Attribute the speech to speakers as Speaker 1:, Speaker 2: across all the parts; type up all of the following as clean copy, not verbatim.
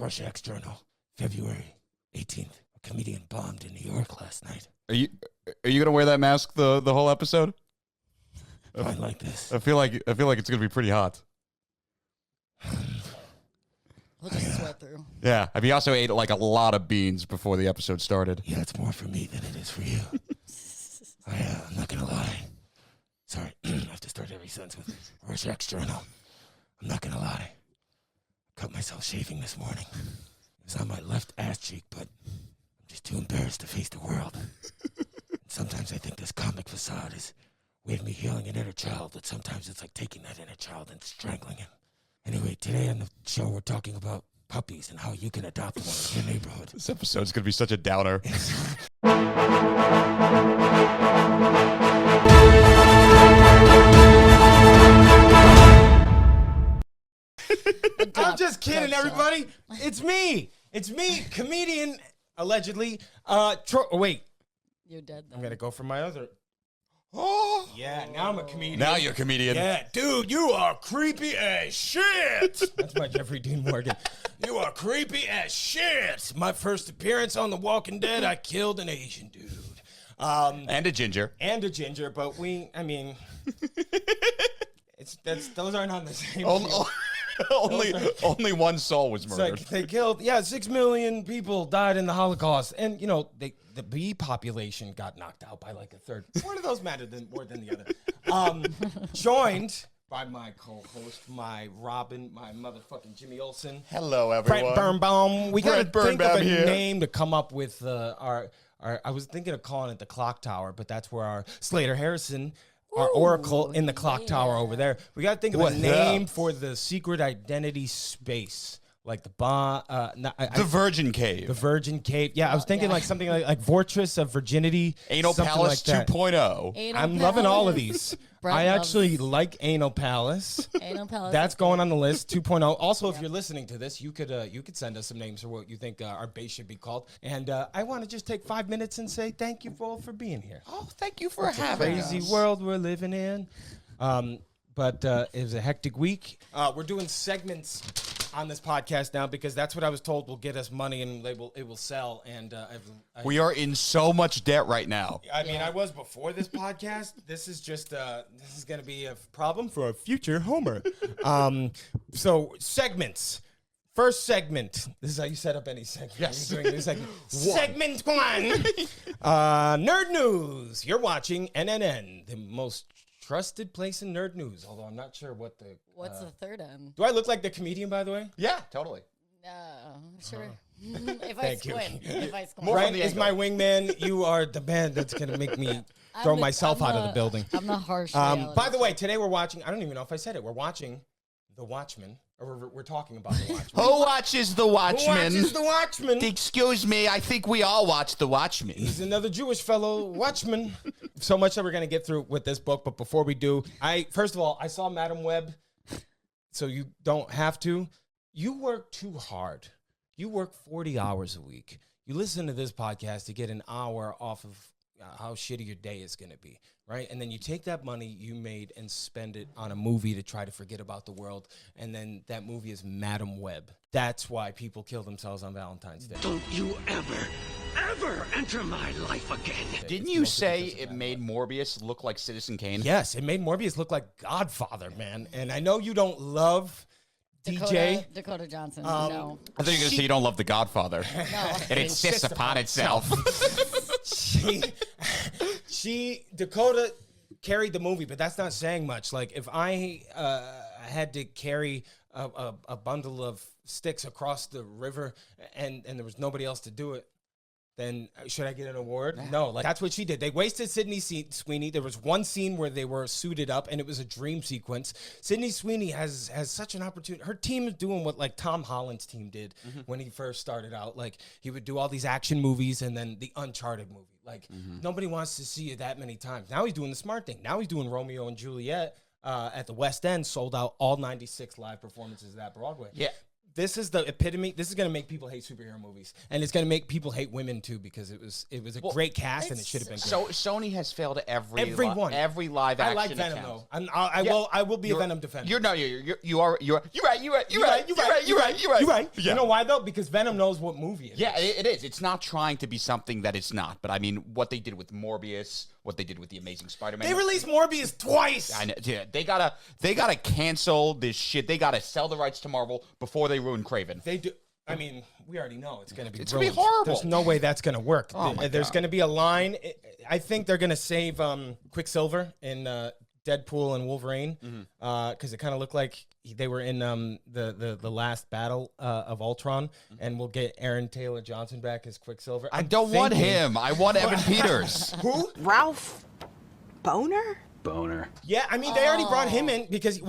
Speaker 1: Rorschach's Journal, February 18th. A comedian bombed in New York last night.
Speaker 2: Are you gonna wear that mask the whole episode?
Speaker 1: I like this.
Speaker 2: I feel like it's gonna be pretty hot.
Speaker 3: We'll just sweat through.
Speaker 2: Yeah, I mean, he also ate like a lot of beans before the episode started.
Speaker 1: Yeah, it's more for me than it is for you. I'm not gonna lie. Sorry, I have to start every sentence with Rorschach's Journal. I'm not gonna lie. I cut myself shaving this morning. It was on my left ass cheek, but I'm just too embarrassed to face the world. Sometimes I think this comic facade is way of me healing an inner child, but sometimes it's like taking that inner child and strangling him. Anyway, today on the show we're talking about puppies and how you can adopt one in your neighborhood.
Speaker 2: This episode's gonna be such a downer.
Speaker 1: I'm just kidding, everybody. It's me. It's me, comedian, allegedly. Wait.
Speaker 3: You're dead, though.
Speaker 1: I'm going to go for my other. Oh. Yeah, now I'm a comedian.
Speaker 2: Now you're a comedian.
Speaker 1: Yeah, dude, you are creepy as shit. That's my Jeffrey Dean Morgan. You are creepy as shit. My first appearance on The Walking Dead, I killed an Asian dude.
Speaker 2: And a ginger.
Speaker 1: But those aren't on the same
Speaker 2: Only one soul was murdered.
Speaker 1: It's like they killed, 6 million people died in the Holocaust. And, the bee population got knocked out by like a third. One of those mattered more than the other. Joined by my co-host, my Robin, my motherfucking Jimmy Olsen.
Speaker 2: Hello, everyone.
Speaker 1: Brett Birnbaum. We got to
Speaker 2: Brett
Speaker 1: think of
Speaker 2: Birnbaum
Speaker 1: a
Speaker 2: here.
Speaker 1: name to come up with our. I was thinking of calling it the Clock Tower, but that's where our Slater Harrison, our Oracle in the Clock Tower over there. We got to think of a name for the secret identity space. Like the
Speaker 2: Virgin Cave.
Speaker 1: The Virgin Cave. Yeah, I was thinking like something like Fortress of Virginity.
Speaker 2: Anal Palace
Speaker 1: like
Speaker 2: 2.0.
Speaker 1: I'm loving all of these. I actually like Anal Palace.
Speaker 3: Anal Palace.
Speaker 1: That's going on the list. 2.0. Also, if you're listening to this, you could send us some names for what you think our base should be called. And I want to just take 5 minutes and say thank you all for being here.
Speaker 2: Oh, thank you for having us.
Speaker 1: Crazy world we're living in. But it was a hectic week. We're doing segments on this podcast now because that's what I was told will get us money and it will sell. And
Speaker 2: we are in so much debt right now.
Speaker 1: I mean, I was before this podcast. This is just this is going to be a problem for a future Homer. So segments. First segment. This is how you set up any segment.
Speaker 2: Yes.
Speaker 1: You're doing this segment. Segment 1. Nerd news. You're watching NNN, the most trusted place in nerd news, although I'm not sure what the...
Speaker 3: What's the third N?
Speaker 1: Do I look like the comedian, by the way?
Speaker 2: Yeah, totally.
Speaker 3: Sure. If I squint.
Speaker 1: Brent is my wingman. You are the man that's going to make me throw myself out of the building.
Speaker 3: I'm the harsh
Speaker 1: By the way, today we're watching... I don't even know if I said it. We're watching The Watchmen. Or we're talking about The Watchmen.
Speaker 2: Who watches The Watchmen?
Speaker 1: Who watches The Watchmen?
Speaker 2: Excuse me, I think we all watch The Watchmen.
Speaker 1: He's another Jewish fellow Watchman. So much that we're going to get through with this book, but before we do, first of all, I saw Madam Web, so you don't have to. You work too hard. You work 40 hours a week. You listen to this podcast to get an hour off of how shitty your day is going to be, right? And then you take that money you made and spend it on a movie to try to forget about the world, and then that movie is Madam Web. That's why people kill themselves on Valentine's Day.
Speaker 4: Don't you ever enter my life again.
Speaker 2: Didn't you say it made Morbius look like Citizen Kane?
Speaker 1: Yes, it made Morbius look like Godfather, man. And I know you don't love DJ.
Speaker 3: Dakota Johnson, no.
Speaker 2: I thought you were going to say you don't love The Godfather.
Speaker 3: No.
Speaker 2: It insists upon itself.
Speaker 1: Dakota carried the movie, but that's not saying much. Like, if I had to carry a bundle of sticks across the river and there was nobody else to do it, then should I get an award? No, like that's what she did. They wasted Sydney Sweeney. There was one scene where they were suited up, and it was a dream sequence. Sydney Sweeney has such an opportunity. Her team is doing what like Tom Holland's team did when he first started out. Like he would do all these action movies and then the Uncharted movie. Like nobody wants to see it that many times. Now he's doing the smart thing. Now he's doing Romeo and Juliet at the West End, sold out all 96 live performances at Broadway.
Speaker 2: Yeah.
Speaker 1: this is the epitome. This is going to make people hate superhero movies, and it's going to make people hate women too because it was a great cast and it should have been.
Speaker 2: So Sony has failed every
Speaker 1: one.
Speaker 2: every live action.
Speaker 1: I like Venom
Speaker 2: attempt.
Speaker 1: though. I will be a Venom defender.
Speaker 2: You're right. You're right.
Speaker 1: Yeah. You know why though? Because Venom knows what movie it is.
Speaker 2: Yeah, it is. It's not trying to be something that it's not. But I mean, what they did with Morbius, what they did with the Amazing Spider-Man.
Speaker 1: They released Morbius twice.
Speaker 2: I know. Yeah, they gotta cancel this shit. They gotta sell the rights to Marvel before they ruin Kraven.
Speaker 1: They do. I mean, we already know it's going to be.
Speaker 2: It's going to be horrible.
Speaker 1: There's no way that's going to work.
Speaker 2: Oh
Speaker 1: There's going to be a line. I think they're going to save Quicksilver in Deadpool and Wolverine because it kind of looked like they were in the last battle of Ultron, and we'll get Aaron Taylor Johnson back as Quicksilver.
Speaker 2: I don't want him. I want Evan Peters.
Speaker 1: Who?
Speaker 5: Ralph Boner?
Speaker 1: Yeah, I mean, they already brought him in because,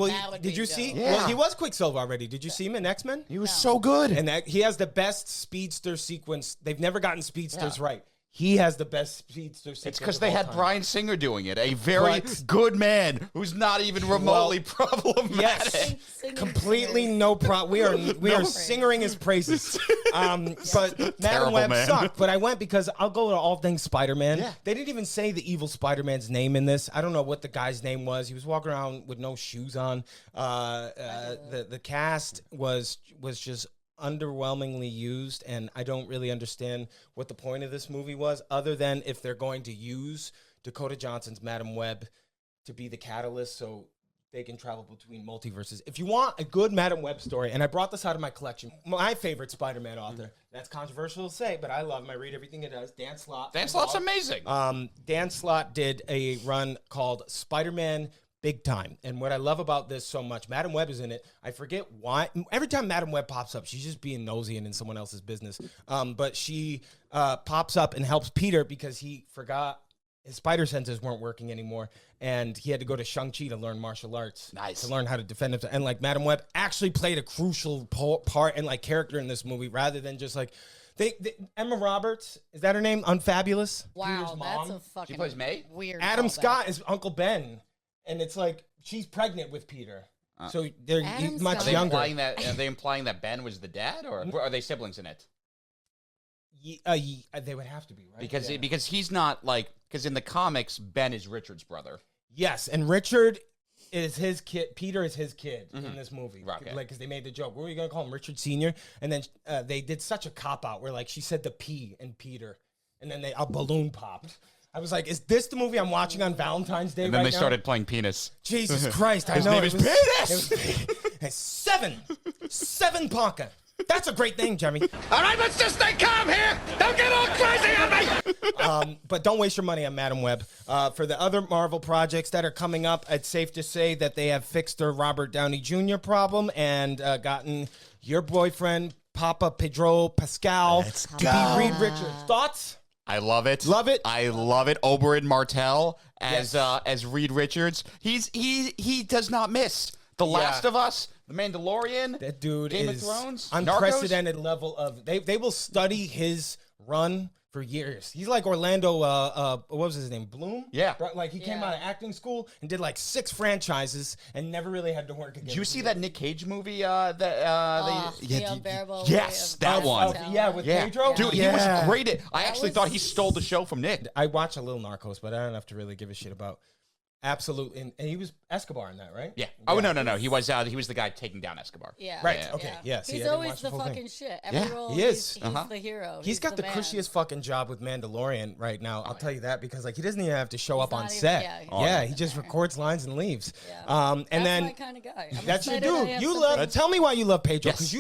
Speaker 1: did you see?
Speaker 2: Yeah.
Speaker 1: Well, he was Quicksilver already. Did you see him in X-Men?
Speaker 2: He was so good.
Speaker 1: And he has the best speedster sequence. They've never gotten speedsters right. He has the best speedster sequence.
Speaker 2: It's because they had Bryan Singer doing it, a very good man who's not even remotely problematic.
Speaker 1: Yes, completely no problem. We are singing his praises. But Madam Web sucked. But I went because I'll go to all things Spider-Man. Yeah. They didn't even say the evil Spider-Man's name in this. I don't know what the guy's name was. He was walking around with no shoes on. The cast was just underwhelmingly used, and I don't really understand what the point of this movie was, other than if they're going to use Dakota Johnson's Madam Web to be the catalyst so they can travel between multiverses. If you want a good Madam Web story, and I brought this out of my collection, my favorite Spider-Man author, that's controversial to say, but I love him. I read everything it does. Dan Slott.
Speaker 2: Dan Slott's amazing.
Speaker 1: Dan Slott did a run called Spider-Man Big Time. And what I love about this so much, Madam Web is in it. I forget why. Every time Madam Web pops up, she's just being nosy and in someone else's business. But she pops up and helps Peter because he forgot his spider senses weren't working anymore. And he had to go to Shang-Chi to learn martial arts.
Speaker 2: Nice.
Speaker 1: To learn how to defend himself. And like Madam Web actually played a crucial part and like character in this movie rather than just like, Emma Roberts, is that her name? Unfabulous?
Speaker 3: Wow, that's a fucking
Speaker 2: She plays May?
Speaker 3: weird
Speaker 1: Adam
Speaker 3: callback.
Speaker 1: Scott is Uncle Ben. And it's like she's pregnant with Peter, so they're
Speaker 3: Adam
Speaker 1: much
Speaker 3: Scott.
Speaker 1: younger.
Speaker 2: Are they implying that Ben was the dad, or are they siblings in it?
Speaker 1: They would have to be, right?
Speaker 2: Because he's not because in the comics Ben is Richard's brother.
Speaker 1: Yes, and Richard is his kid. Peter is his kid in this movie.
Speaker 2: Right, okay.
Speaker 1: Like, because they made the joke. What were you gonna call him, Richard Senior? And then they did such a cop out where like she said the P in Peter, and then a balloon popped. I was like, is this the movie I'm watching on Valentine's Day?
Speaker 2: And then they started playing Penis.
Speaker 1: Jesus Christ! I
Speaker 2: His
Speaker 1: know
Speaker 2: name is Penis. Seven Ponca. That's a great thing, Jeremy.
Speaker 4: All right, let's just stay calm here. Don't get all crazy on me.
Speaker 1: But don't waste your money on Madam Web. For the other Marvel projects that are coming up, it's safe to say that they have fixed their Robert Downey Jr. problem and gotten your boyfriend, Papa Pedro Pascal, to be Reed Richards. Thoughts?
Speaker 2: I love it.
Speaker 1: Love it.
Speaker 2: I love it. Oberyn Martell as Reed Richards. He does not miss. The Last of Us, The Mandalorian,
Speaker 1: That dude
Speaker 2: Game
Speaker 1: is
Speaker 2: of Thrones,
Speaker 1: unprecedented level of they will study his run for years. He's like Orlando what was his name? Bloom?
Speaker 2: Yeah.
Speaker 1: Like he came out of acting school and did like 6 franchises and never really had to work again.
Speaker 2: Did you see that Nick Cage movie?
Speaker 3: The Unbearable
Speaker 2: yes,
Speaker 3: Weight of
Speaker 2: that one.
Speaker 3: Talent.
Speaker 1: with Pedro?
Speaker 2: Dude, he was great. I actually thought he stole the show from Nick.
Speaker 1: I watch a little Narcos, but I don't have to really give a shit about. Absolutely, and he was Escobar in that, right?
Speaker 2: Yeah. Oh no. He was the guy taking down Escobar.
Speaker 3: Yeah.
Speaker 1: Right.
Speaker 3: Yeah.
Speaker 1: Okay. Yes.
Speaker 3: He's always the fucking shit. Every role,
Speaker 1: he is.
Speaker 3: He's the hero.
Speaker 1: He's got the
Speaker 3: man.
Speaker 1: cushiest fucking job with Mandalorian right now. I'll tell you that because like he doesn't even have to show up on
Speaker 3: not even-
Speaker 1: set.
Speaker 3: yeah,
Speaker 1: He just records lines and leaves.
Speaker 3: Yeah.
Speaker 1: And
Speaker 3: That's
Speaker 1: then
Speaker 3: my kind of guy. I'm
Speaker 1: that's your
Speaker 3: excited I
Speaker 1: dude.
Speaker 3: have
Speaker 1: You
Speaker 3: something-
Speaker 1: love. Tell me why you love Pedro
Speaker 2: Yes.
Speaker 1: because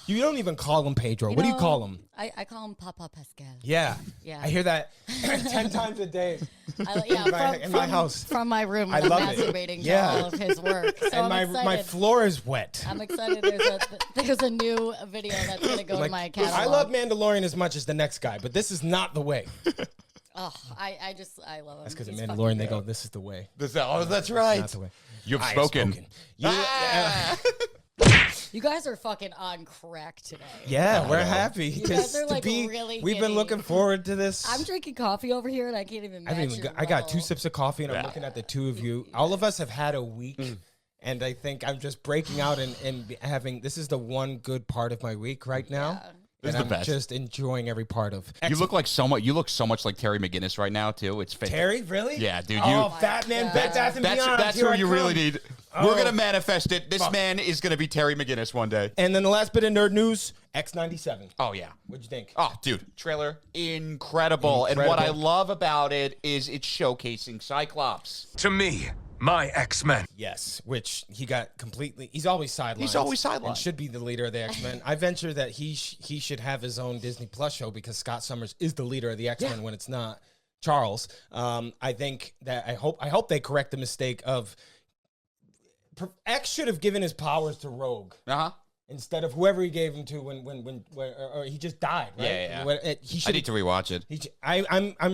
Speaker 1: you don't even call him Pedro. What do you
Speaker 3: know,
Speaker 1: call him?
Speaker 3: I call him Papa Pascal.
Speaker 1: Yeah.
Speaker 3: Yeah.
Speaker 1: I hear that 10 times a day. in my house.
Speaker 3: From my room,
Speaker 1: I
Speaker 3: I'm
Speaker 1: love it.
Speaker 3: masturbating to
Speaker 1: Yeah.
Speaker 3: all of his work. So
Speaker 1: And
Speaker 3: I'm
Speaker 1: my
Speaker 3: excited.
Speaker 1: floor is wet.
Speaker 3: I'm excited. There's a new video that's gonna go to my catalog.
Speaker 1: I love Mandalorian as much as the next guy, but this is not the way.
Speaker 3: Oh, I love him.
Speaker 1: That's because in
Speaker 3: He's
Speaker 1: Mandalorian
Speaker 3: fucking
Speaker 1: they
Speaker 3: great.
Speaker 1: go, "This is the way."
Speaker 2: That's
Speaker 1: It's
Speaker 2: right.
Speaker 1: not the way.
Speaker 2: You've
Speaker 1: I have
Speaker 2: spoken.
Speaker 1: You,
Speaker 3: You guys are fucking on crack today.
Speaker 1: yeah, we're happy
Speaker 3: You guys are,
Speaker 1: to
Speaker 3: like,
Speaker 1: be.
Speaker 3: really
Speaker 1: We've been
Speaker 3: giddy.
Speaker 1: looking forward to this.
Speaker 3: I'm drinking coffee over here and I can't even match your
Speaker 1: I got 2
Speaker 3: level.
Speaker 1: sips of coffee and I'm looking at the two of you. All of us have had a week. and I think I'm just breaking out and having. This is the one good part of my week right now.
Speaker 3: Yeah.
Speaker 2: This is
Speaker 1: And
Speaker 2: the
Speaker 1: I'm
Speaker 2: best.
Speaker 1: just enjoying every part of.
Speaker 2: You look like so much. You look so much like Terry McGinnis right now too. It's fantastic.
Speaker 1: Terry, really?
Speaker 2: Yeah, dude.
Speaker 1: Oh,
Speaker 3: my
Speaker 1: Batman,
Speaker 3: God.
Speaker 1: Bed Bath and Beyond.
Speaker 2: That's
Speaker 1: Here
Speaker 2: who
Speaker 1: I
Speaker 2: you really
Speaker 1: come.
Speaker 2: need.
Speaker 1: Oh.
Speaker 2: We're gonna manifest it. This man is gonna be Terry McGinnis one day.
Speaker 1: And then the last bit of nerd news: X97.
Speaker 2: Oh yeah.
Speaker 1: What'd you think?
Speaker 2: Oh, dude, trailer incredible. And what I
Speaker 1: Incredible.
Speaker 2: love about it is it's showcasing Cyclops.
Speaker 4: To me, my X-Men.
Speaker 1: Yes, which he got completely. He's always sidelined.
Speaker 2: He's always sidelined.
Speaker 1: And should be the leader of the X-Men. I venture that he should have his own Disney Plus show because Scott Summers is the leader of the X-Men when it's not Charles. I think that I hope they correct the mistake of X should have given his powers to Rogue.
Speaker 2: Uh-huh.
Speaker 1: Instead of whoever he gave him to when or he just died, right?
Speaker 2: Yeah.
Speaker 1: He
Speaker 2: I need to rewatch it.
Speaker 1: I'm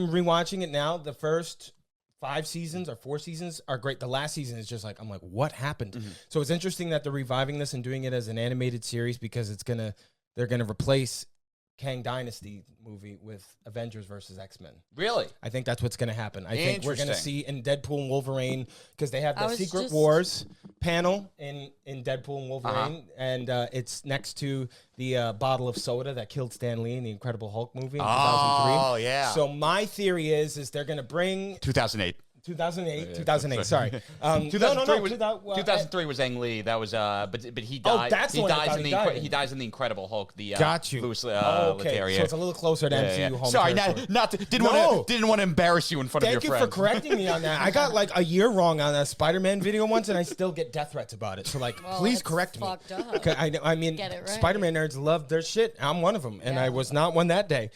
Speaker 1: rewatching it now. The first 5 seasons or 4 seasons are great. The last season is just like, I'm like, what happened? So it's interesting that they're reviving this and doing it as an animated series because they're gonna replace Kang Dynasty movie with Avengers versus X-Men.
Speaker 2: Really?
Speaker 1: I think that's what's going to happen. I think we're going to
Speaker 2: Interesting.
Speaker 1: see in Deadpool and Wolverine because they have
Speaker 3: I
Speaker 1: the
Speaker 3: was
Speaker 1: Secret
Speaker 3: just-
Speaker 1: Wars panel in Deadpool and Wolverine, and it's next to the bottle of soda that killed Stan Lee in the Incredible Hulk movie in 2003.
Speaker 2: Oh, yeah.
Speaker 1: So my theory is they're going to bring
Speaker 2: 2008.
Speaker 1: 2008, sorry.
Speaker 2: 2003 was
Speaker 1: 2003
Speaker 2: 2003 was Ang Lee. That was but he died.
Speaker 1: that's the one I thought he died in.
Speaker 2: He dies in the Incredible Hulk. The
Speaker 1: Got you.
Speaker 2: Louis
Speaker 1: Okay,
Speaker 2: Leterrier.
Speaker 1: so it's a little closer to MCU home
Speaker 2: Sorry,
Speaker 1: territory.
Speaker 2: didn't want to embarrass you in front
Speaker 1: Thank
Speaker 2: of
Speaker 1: you
Speaker 2: your
Speaker 1: for
Speaker 2: friends.
Speaker 1: correcting me on that. I got like a year wrong on a Spider-Man video once, and I still get death threats about it. So like,
Speaker 3: Well,
Speaker 1: please
Speaker 3: that's
Speaker 1: correct me.
Speaker 3: fucked up.
Speaker 1: 'Cause I mean,
Speaker 3: Get it right.
Speaker 1: Spider-Man nerds love their shit. I'm one of them, and
Speaker 3: Yeah.
Speaker 1: I was not one that day.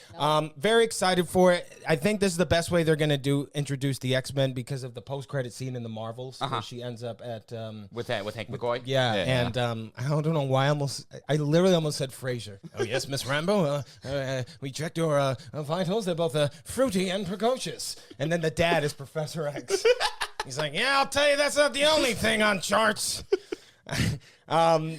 Speaker 1: Very excited for it. I think this is the best way they're gonna introduce the X-Men because of the post-credit scene in the Marvels where she ends up at
Speaker 2: with Hank McCoy.
Speaker 1: and I don't know why I literally almost said Frasier. Oh yes, Miss Rambo. We checked your vitals. They're both fruity and precocious. And then the dad is Professor X. He's like, yeah, I'll tell you, that's not the only thing on charts. I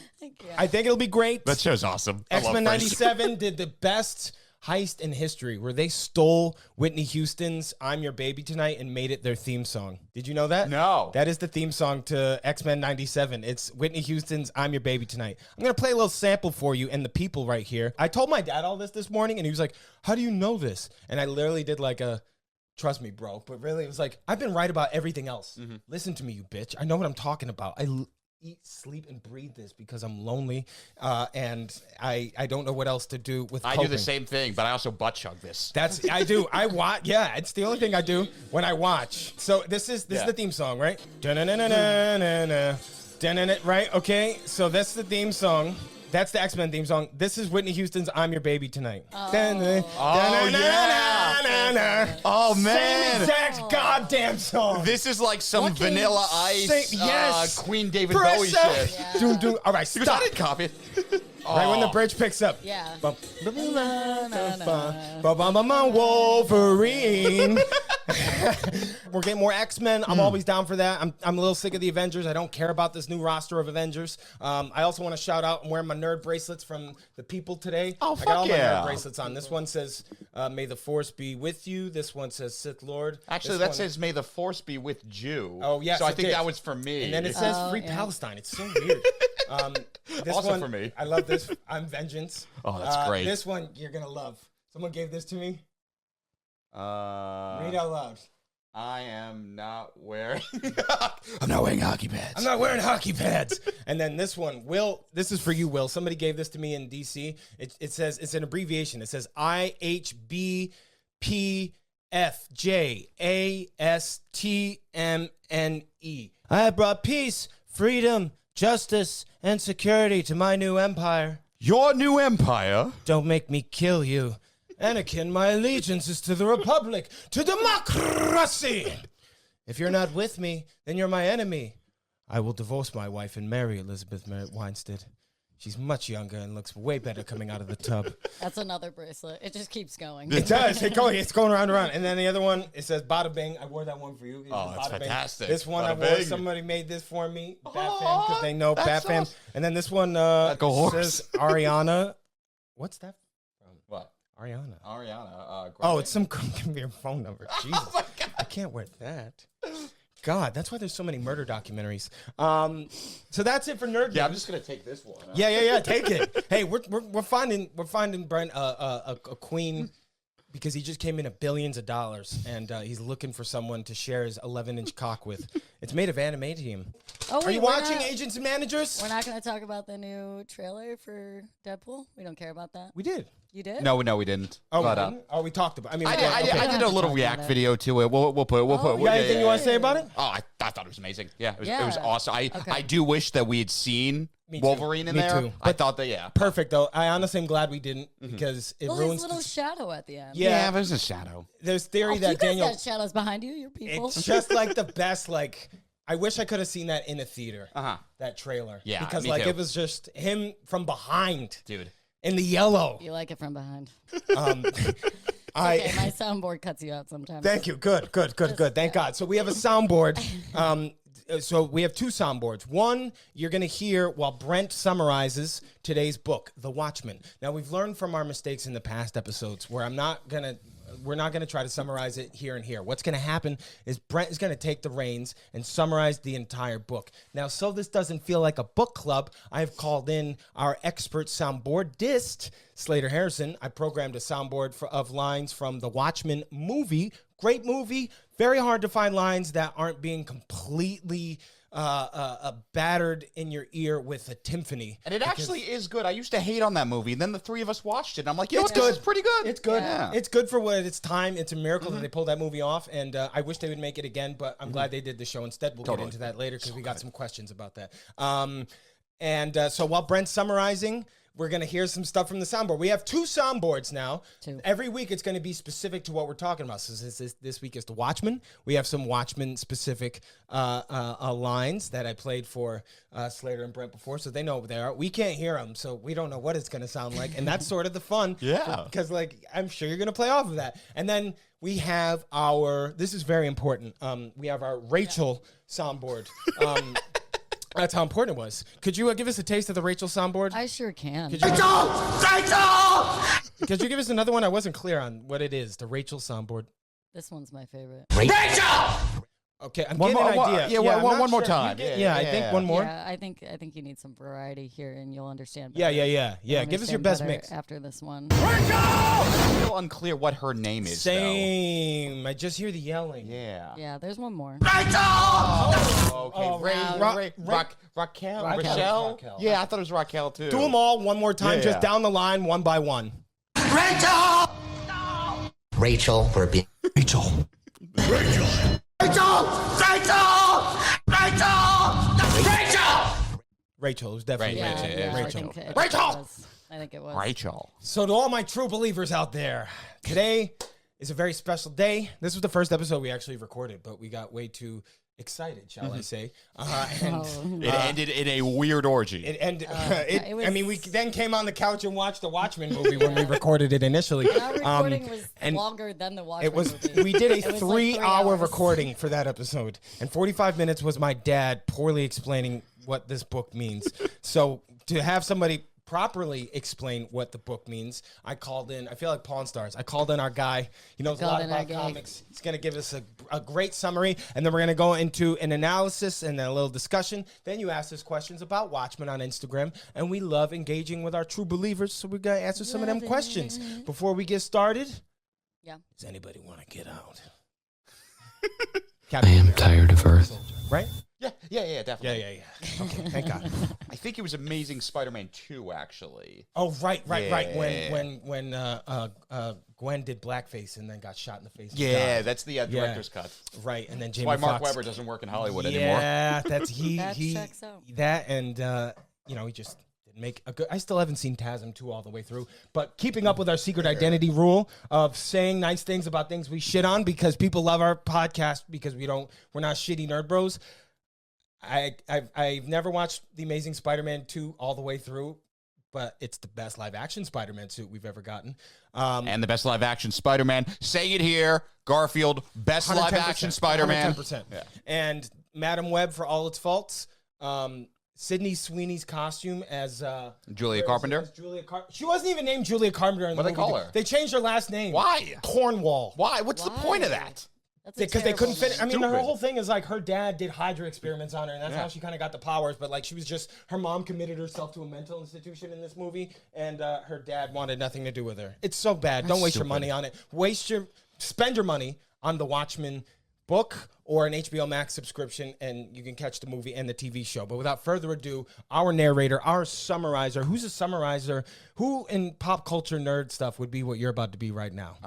Speaker 1: think it'll be great.
Speaker 2: That show's awesome. I love
Speaker 1: X-Men
Speaker 2: Frasier.
Speaker 1: 97 did the best heist in history where they stole Whitney Houston's I'm Your Baby Tonight and made it their theme song. Did you know that?
Speaker 2: No.
Speaker 1: That is the theme song to X-Men 97. It's Whitney Houston's I'm Your Baby Tonight. I'm going to play a little sample for you and the people right here. I told my dad all this morning and he was like, how do you know this? And I literally did like a, trust me, bro. But really it was like, I've been right about everything else. Listen to me, you bitch. I know what I'm talking about. I eat, sleep, and breathe this because I'm lonely, and I don't know what else to do with
Speaker 2: I do
Speaker 1: coping.
Speaker 2: the same thing, but I also butt chug this.
Speaker 1: I do. I watch. Yeah, it's the only thing I do when I watch. So this is the theme song, right? Dun-dun-dun-dun-dun-dun. Right? Okay. So that's the theme song. That's the X-Men theme song. This is Whitney Houston's "I'm Your Baby Tonight."
Speaker 2: Oh yeah! Oh man!
Speaker 1: Same exact goddamn song.
Speaker 2: This is like some
Speaker 3: Fucking
Speaker 2: Vanilla Ice,
Speaker 1: yes.
Speaker 2: Queen David
Speaker 1: Press
Speaker 2: Bowie
Speaker 1: up.
Speaker 2: shit.
Speaker 3: Yeah.
Speaker 1: Doom, doom. All right,
Speaker 2: Because I
Speaker 1: stop.
Speaker 2: didn't copy it.
Speaker 1: Right when the bridge picks up.
Speaker 3: Yeah.
Speaker 1: Wolverine. We're getting more X-Men. I'm always down for that. I'm a little sick of the Avengers. I don't care about this new roster of Avengers. I also want to shout out, I'm wearing my nerd bracelets from the people today.
Speaker 2: Oh,
Speaker 1: I got all
Speaker 2: fuck
Speaker 1: my
Speaker 2: yeah.
Speaker 1: nerd bracelets on. This one says, may the force be with you. This one says Sith Lord.
Speaker 2: Actually,
Speaker 1: This
Speaker 2: that
Speaker 1: one-
Speaker 2: says "May the Force be with Jew."
Speaker 1: Oh, yes,
Speaker 2: So I
Speaker 1: it
Speaker 2: think
Speaker 1: did.
Speaker 2: that was for me.
Speaker 1: And then it says Free
Speaker 3: yeah.
Speaker 1: Palestine. It's so weird. This
Speaker 2: Also
Speaker 1: one,
Speaker 2: for me.
Speaker 1: I love this. I'm Vengeance.
Speaker 2: Oh, that's great.
Speaker 1: This one you're going to love. Someone gave this to me. Read out loud.
Speaker 2: I am not wearing.
Speaker 1: I'm not wearing hockey pads. I'm not wearing hockey pads. And then this one, Will, this is for you, Will. Somebody gave this to me in DC. It says, it's an abbreviation. It says IHBPFJASTMNE. I have brought peace, freedom, justice, and security to my new empire.
Speaker 2: Your new empire?
Speaker 1: Don't make me kill you. Anakin, my allegiance is to the Republic, to democracy. If you're not with me, then you're my enemy. I will divorce my wife and marry Elizabeth Weinstead. She's much younger and looks way better coming out of the tub.
Speaker 3: That's another bracelet. It just keeps going.
Speaker 1: It does. It's going around and around. And then the other one, it says Bada Bing. I wore that one for you. It
Speaker 2: Oh,
Speaker 1: says
Speaker 2: that's
Speaker 1: Bada Bing.
Speaker 2: fantastic.
Speaker 1: This one
Speaker 2: Bada
Speaker 1: I wore.
Speaker 2: Bing.
Speaker 1: Somebody made this for me. Batfam, because they know
Speaker 2: that's
Speaker 1: Batfam.
Speaker 2: awesome.
Speaker 1: And then this one
Speaker 2: Like a horse.
Speaker 1: says Ariana. What's that from?
Speaker 2: What?
Speaker 1: Ariana.
Speaker 2: Ariana.
Speaker 1: Oh, it's some weird phone number. Jesus. I can't wear that. God, that's why there's so many murder documentaries. So that's it for nerd.
Speaker 2: Yeah, I'm
Speaker 1: news.
Speaker 2: just gonna take this one.
Speaker 1: Yeah. Take it. Hey, we're finding Brent a queen because he just came in at billions of dollars and he's looking for someone to share his 11-inch cock with. It's made of adamantium.
Speaker 3: Oh,
Speaker 1: Are you watching Agents and Managers?
Speaker 3: We're not going to talk about the new trailer for Deadpool. We don't care about that.
Speaker 1: We did.
Speaker 3: You did?
Speaker 2: No, we didn't.
Speaker 1: Oh,
Speaker 2: but,
Speaker 1: we didn't? Oh, we talked about. I mean,
Speaker 2: I
Speaker 1: okay.
Speaker 2: did a little react video to it. We'll put.
Speaker 1: You got anything you want to say about it?
Speaker 2: Oh, I thought it was amazing. Yeah, it was
Speaker 3: Yeah.
Speaker 2: awesome. I do wish that we had seen
Speaker 1: Me too.
Speaker 2: Wolverine in
Speaker 1: Me
Speaker 2: there.
Speaker 1: too.
Speaker 2: I thought that, yeah.
Speaker 1: Perfect though. I honestly am glad we didn't because it
Speaker 3: Well,
Speaker 1: ruins.
Speaker 3: his little shadow at the end.
Speaker 1: Yeah,
Speaker 2: but it's a shadow.
Speaker 1: there's theory
Speaker 3: Oh,
Speaker 1: that
Speaker 3: you guys
Speaker 1: Daniel.
Speaker 3: got shadows behind you, you people.
Speaker 1: It's just like the best. Like I wish I could have seen that in a theater. That trailer.
Speaker 2: Yeah,
Speaker 1: because
Speaker 2: me
Speaker 1: like
Speaker 2: too.
Speaker 1: it was just him from behind,
Speaker 2: Dude.
Speaker 1: in the yellow.
Speaker 3: You like it from behind.
Speaker 1: Okay,
Speaker 3: My soundboard cuts you out sometimes.
Speaker 1: Thank you. Good. Thank God. So we have a soundboard. So we have two soundboards. One you're going to hear while Brent summarizes today's book, The Watchmen. Now we've learned from our mistakes in the past episodes where we're not going to try to summarize it here and here. What's going to happen is Brent is going to take the reins and summarize the entire book. Now, so this doesn't feel like a book club, I've called in our expert soundboardist, Slater Harrison. I programmed a soundboard of lines from the Watchmen movie. Great movie. Very hard to find lines that aren't being completely battered in your ear with a timpani.
Speaker 2: And it actually is good. I used to hate on that movie, and then the three of us watched it, and I'm like, it's
Speaker 1: good.
Speaker 2: It's pretty good.
Speaker 1: It's good.
Speaker 2: Yeah.
Speaker 1: It's good for what it's time. It's a miracle that they pulled that movie off, and I wish they would make it again, but I'm glad they did the show instead. We'll get into that later because we got some questions about that. So while Brent's summarizing, we're going to hear some stuff from the soundboard. We have two soundboards now. Every week it's going to be specific to what we're talking about. So this week is the Watchmen. We have some Watchmen-specific lines that I played for Slater and Brent before, so they know what they are. We can't hear them, so we don't know what it's going to sound like, and that's sort of the fun.
Speaker 2: Yeah.
Speaker 1: Because, I'm sure you're going to play off of that. And then we have this is very important, we have our Rachel soundboard. That's how important it was. Could you give us a taste of the Rachel soundboard?
Speaker 3: I sure can.
Speaker 1: Could you give us another one? I wasn't clear on what it is. The Rachel soundboard.
Speaker 3: This one's my favorite.
Speaker 1: Okay, I'm
Speaker 2: One
Speaker 1: getting
Speaker 2: more-
Speaker 1: an idea.
Speaker 2: yeah,
Speaker 1: I'm not
Speaker 2: one more
Speaker 1: sure.
Speaker 2: time.
Speaker 1: I think one more.
Speaker 3: Yeah, I think you need some variety here, and you'll understand.
Speaker 1: Yeah.
Speaker 3: You'll
Speaker 1: Give us your
Speaker 3: understand
Speaker 1: best
Speaker 3: better
Speaker 1: mix.
Speaker 3: after this one.
Speaker 2: It's still unclear what her name is,
Speaker 1: Same. I just hear the yelling.
Speaker 2: though. Yeah.
Speaker 3: Yeah, there's one more.
Speaker 2: Okay. Raquel?
Speaker 1: Raquel.
Speaker 2: Yeah, I thought it was Raquel, too.
Speaker 1: Do them all one more time,
Speaker 2: Yeah.
Speaker 1: just down the line, one by one.
Speaker 6: Rachel, we're being
Speaker 1: Rachel. It was definitely
Speaker 2: Right,
Speaker 1: Rachel.
Speaker 3: Yeah,
Speaker 1: Rachel.
Speaker 3: I think it was.
Speaker 2: Rachel.
Speaker 1: So to all my true believers out there, today is a very special day. This was the first episode we actually recorded, but we got way too excited, shall I say.
Speaker 2: It ended in a weird orgy.
Speaker 1: It ended.
Speaker 3: it was-
Speaker 1: I mean, we then came on the couch and watched the Watchmen movie when we recorded it initially.
Speaker 3: Our recording was
Speaker 1: and
Speaker 3: longer than the Watchmen
Speaker 1: It was.
Speaker 3: movie.
Speaker 1: We did a
Speaker 3: It was like
Speaker 1: 3-hour
Speaker 3: 3 hours.
Speaker 1: recording for that episode, and 45 minutes was my dad poorly explaining what this book means. So to have somebody properly explain what the book means, I called in. I feel like Pawn Stars. I called in our guy. He knows a lot
Speaker 3: in our
Speaker 1: about
Speaker 3: guy.
Speaker 1: comics. He's going to give us a great summary, and then we're going to go into an analysis and then a little discussion. Then you ask us questions about Watchmen on Instagram, and we love engaging with our true believers, so we're going to answer some of them questions. Before we get started,
Speaker 3: Yeah.
Speaker 1: does anybody want to get out?
Speaker 6: I am tired of Earth.
Speaker 1: Right?
Speaker 2: Yeah, definitely.
Speaker 1: Yeah. Okay, thank God.
Speaker 2: I think it was Amazing Spider-Man 2, actually.
Speaker 1: Oh, right.
Speaker 2: Yeah.
Speaker 1: When Gwen did blackface and then got shot in the face. and
Speaker 2: Yeah,
Speaker 1: died.
Speaker 2: that's the director's cut.
Speaker 1: Right, and then
Speaker 2: That's
Speaker 1: Jamie
Speaker 2: why Mark
Speaker 1: Foxx.
Speaker 2: Webber doesn't work in Hollywood anymore.
Speaker 1: Yeah, that's
Speaker 3: That
Speaker 1: he
Speaker 3: checks out.
Speaker 1: that and he just didn't make a good. I still haven't seen TASM 2 all the way through, but keeping up with our secret identity rule of saying nice things about things we shit on because people love our podcast because we're not shitty nerd bros. I've never watched The Amazing Spider-Man 2 all the way through, but it's the best live-action Spider-Man suit we've ever gotten.
Speaker 2: And the best live-action Spider-Man. Say it here. Garfield, best
Speaker 1: 110%,
Speaker 2: live-action Spider-Man.
Speaker 1: 110%.
Speaker 2: Yeah.
Speaker 1: And Madam Web, for all its faults, Sydney Sweeney's costume as
Speaker 2: Julia Carpenter?
Speaker 1: as she wasn't even named Julia Carpenter in the
Speaker 2: What do they
Speaker 1: movie.
Speaker 2: call her?
Speaker 1: They changed her last name.
Speaker 2: Why?
Speaker 1: Cornwall.
Speaker 2: Why? What's the point of that?
Speaker 3: That's a
Speaker 1: because they couldn't
Speaker 3: terrible
Speaker 1: fit. I mean, her
Speaker 2: Stupid.
Speaker 1: whole thing is like her dad did Hydra experiments on her, and that's
Speaker 2: Yeah.
Speaker 1: how she kind of got the powers. But like, she was just her mom committed herself to a mental institution in this movie, and her dad wanted nothing to do with her. It's so bad. Don't waste your money on it. Spend your money on the Watchmen book or an HBO Max subscription, and you can catch the movie and the TV show. But without further ado, our narrator, our summarizer. Who's a summarizer? Who in pop culture nerd stuff would be what you're about to be right now?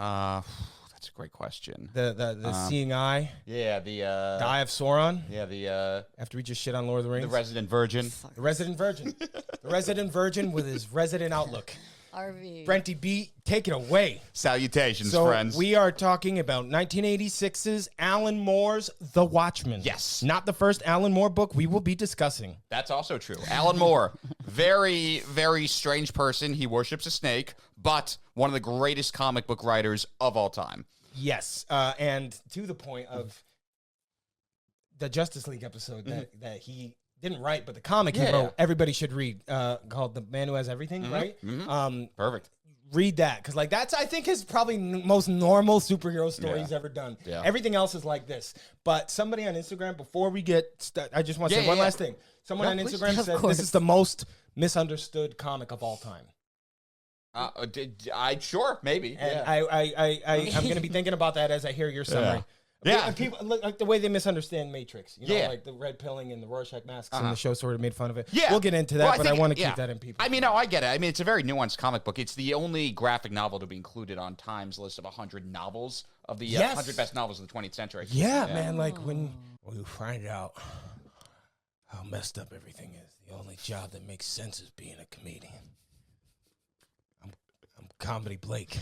Speaker 2: That's a great question.
Speaker 1: The seeing eye.
Speaker 2: Yeah, the
Speaker 1: Eye of Sauron.
Speaker 2: yeah, the
Speaker 1: After we just shit on Lord of the Rings.
Speaker 2: resident virgin.
Speaker 1: The resident virgin. The resident virgin with his resident outlook.
Speaker 3: RV.
Speaker 1: Brenty B, take it away.
Speaker 2: Salutations,
Speaker 1: So
Speaker 2: friends.
Speaker 1: we are talking about 1986's Alan Moore's The Watchmen.
Speaker 2: Yes.
Speaker 1: Not the first Alan Moore book we will be discussing.
Speaker 2: That's also true. Alan Moore, very, very strange person. He worships a snake, but one of the greatest comic book writers of all time.
Speaker 1: Yes. And to the point of the Justice League episode that he didn't write, but the comic he
Speaker 2: Yeah,
Speaker 1: wrote,
Speaker 2: yeah.
Speaker 1: everybody should read, called The Man Who Has Everything, right?
Speaker 2: Perfect.
Speaker 1: Read that, because like that's I think his probably most normal superhero story he's ever done.
Speaker 2: Yeah.
Speaker 1: Everything else is like this. But somebody on Instagram, before we get I just want to
Speaker 2: Yeah,
Speaker 1: say
Speaker 2: yeah,
Speaker 1: one
Speaker 2: yeah.
Speaker 1: last thing. Someone on
Speaker 2: please.
Speaker 1: Instagram
Speaker 3: Of
Speaker 1: said
Speaker 3: course.
Speaker 1: this is the most misunderstood comic of all time.
Speaker 2: Sure, maybe.
Speaker 1: And
Speaker 2: Yeah.
Speaker 1: I'm gonna be thinking about that as I hear your summary.
Speaker 2: Yeah.
Speaker 1: People like the way they misunderstand Matrix. You know,
Speaker 2: Yeah.
Speaker 1: like the red pilling and the Rorschach masks, and the show sort of made fun of it.
Speaker 2: Yeah.
Speaker 1: We'll get into that,
Speaker 2: Well,
Speaker 1: but I
Speaker 2: think-
Speaker 1: want to
Speaker 2: yeah.
Speaker 1: keep that in people.
Speaker 2: I mean, no, I get it. I mean, it's a very nuanced comic book. It's the only graphic novel to be included on Time's list of 100 novels of the
Speaker 1: Yes.
Speaker 2: 100 best novels of the 20th century.
Speaker 1: Yeah, man. Like when you find out how messed up everything is, the only job that makes sense is being a comedian. I'm Comedy Blake.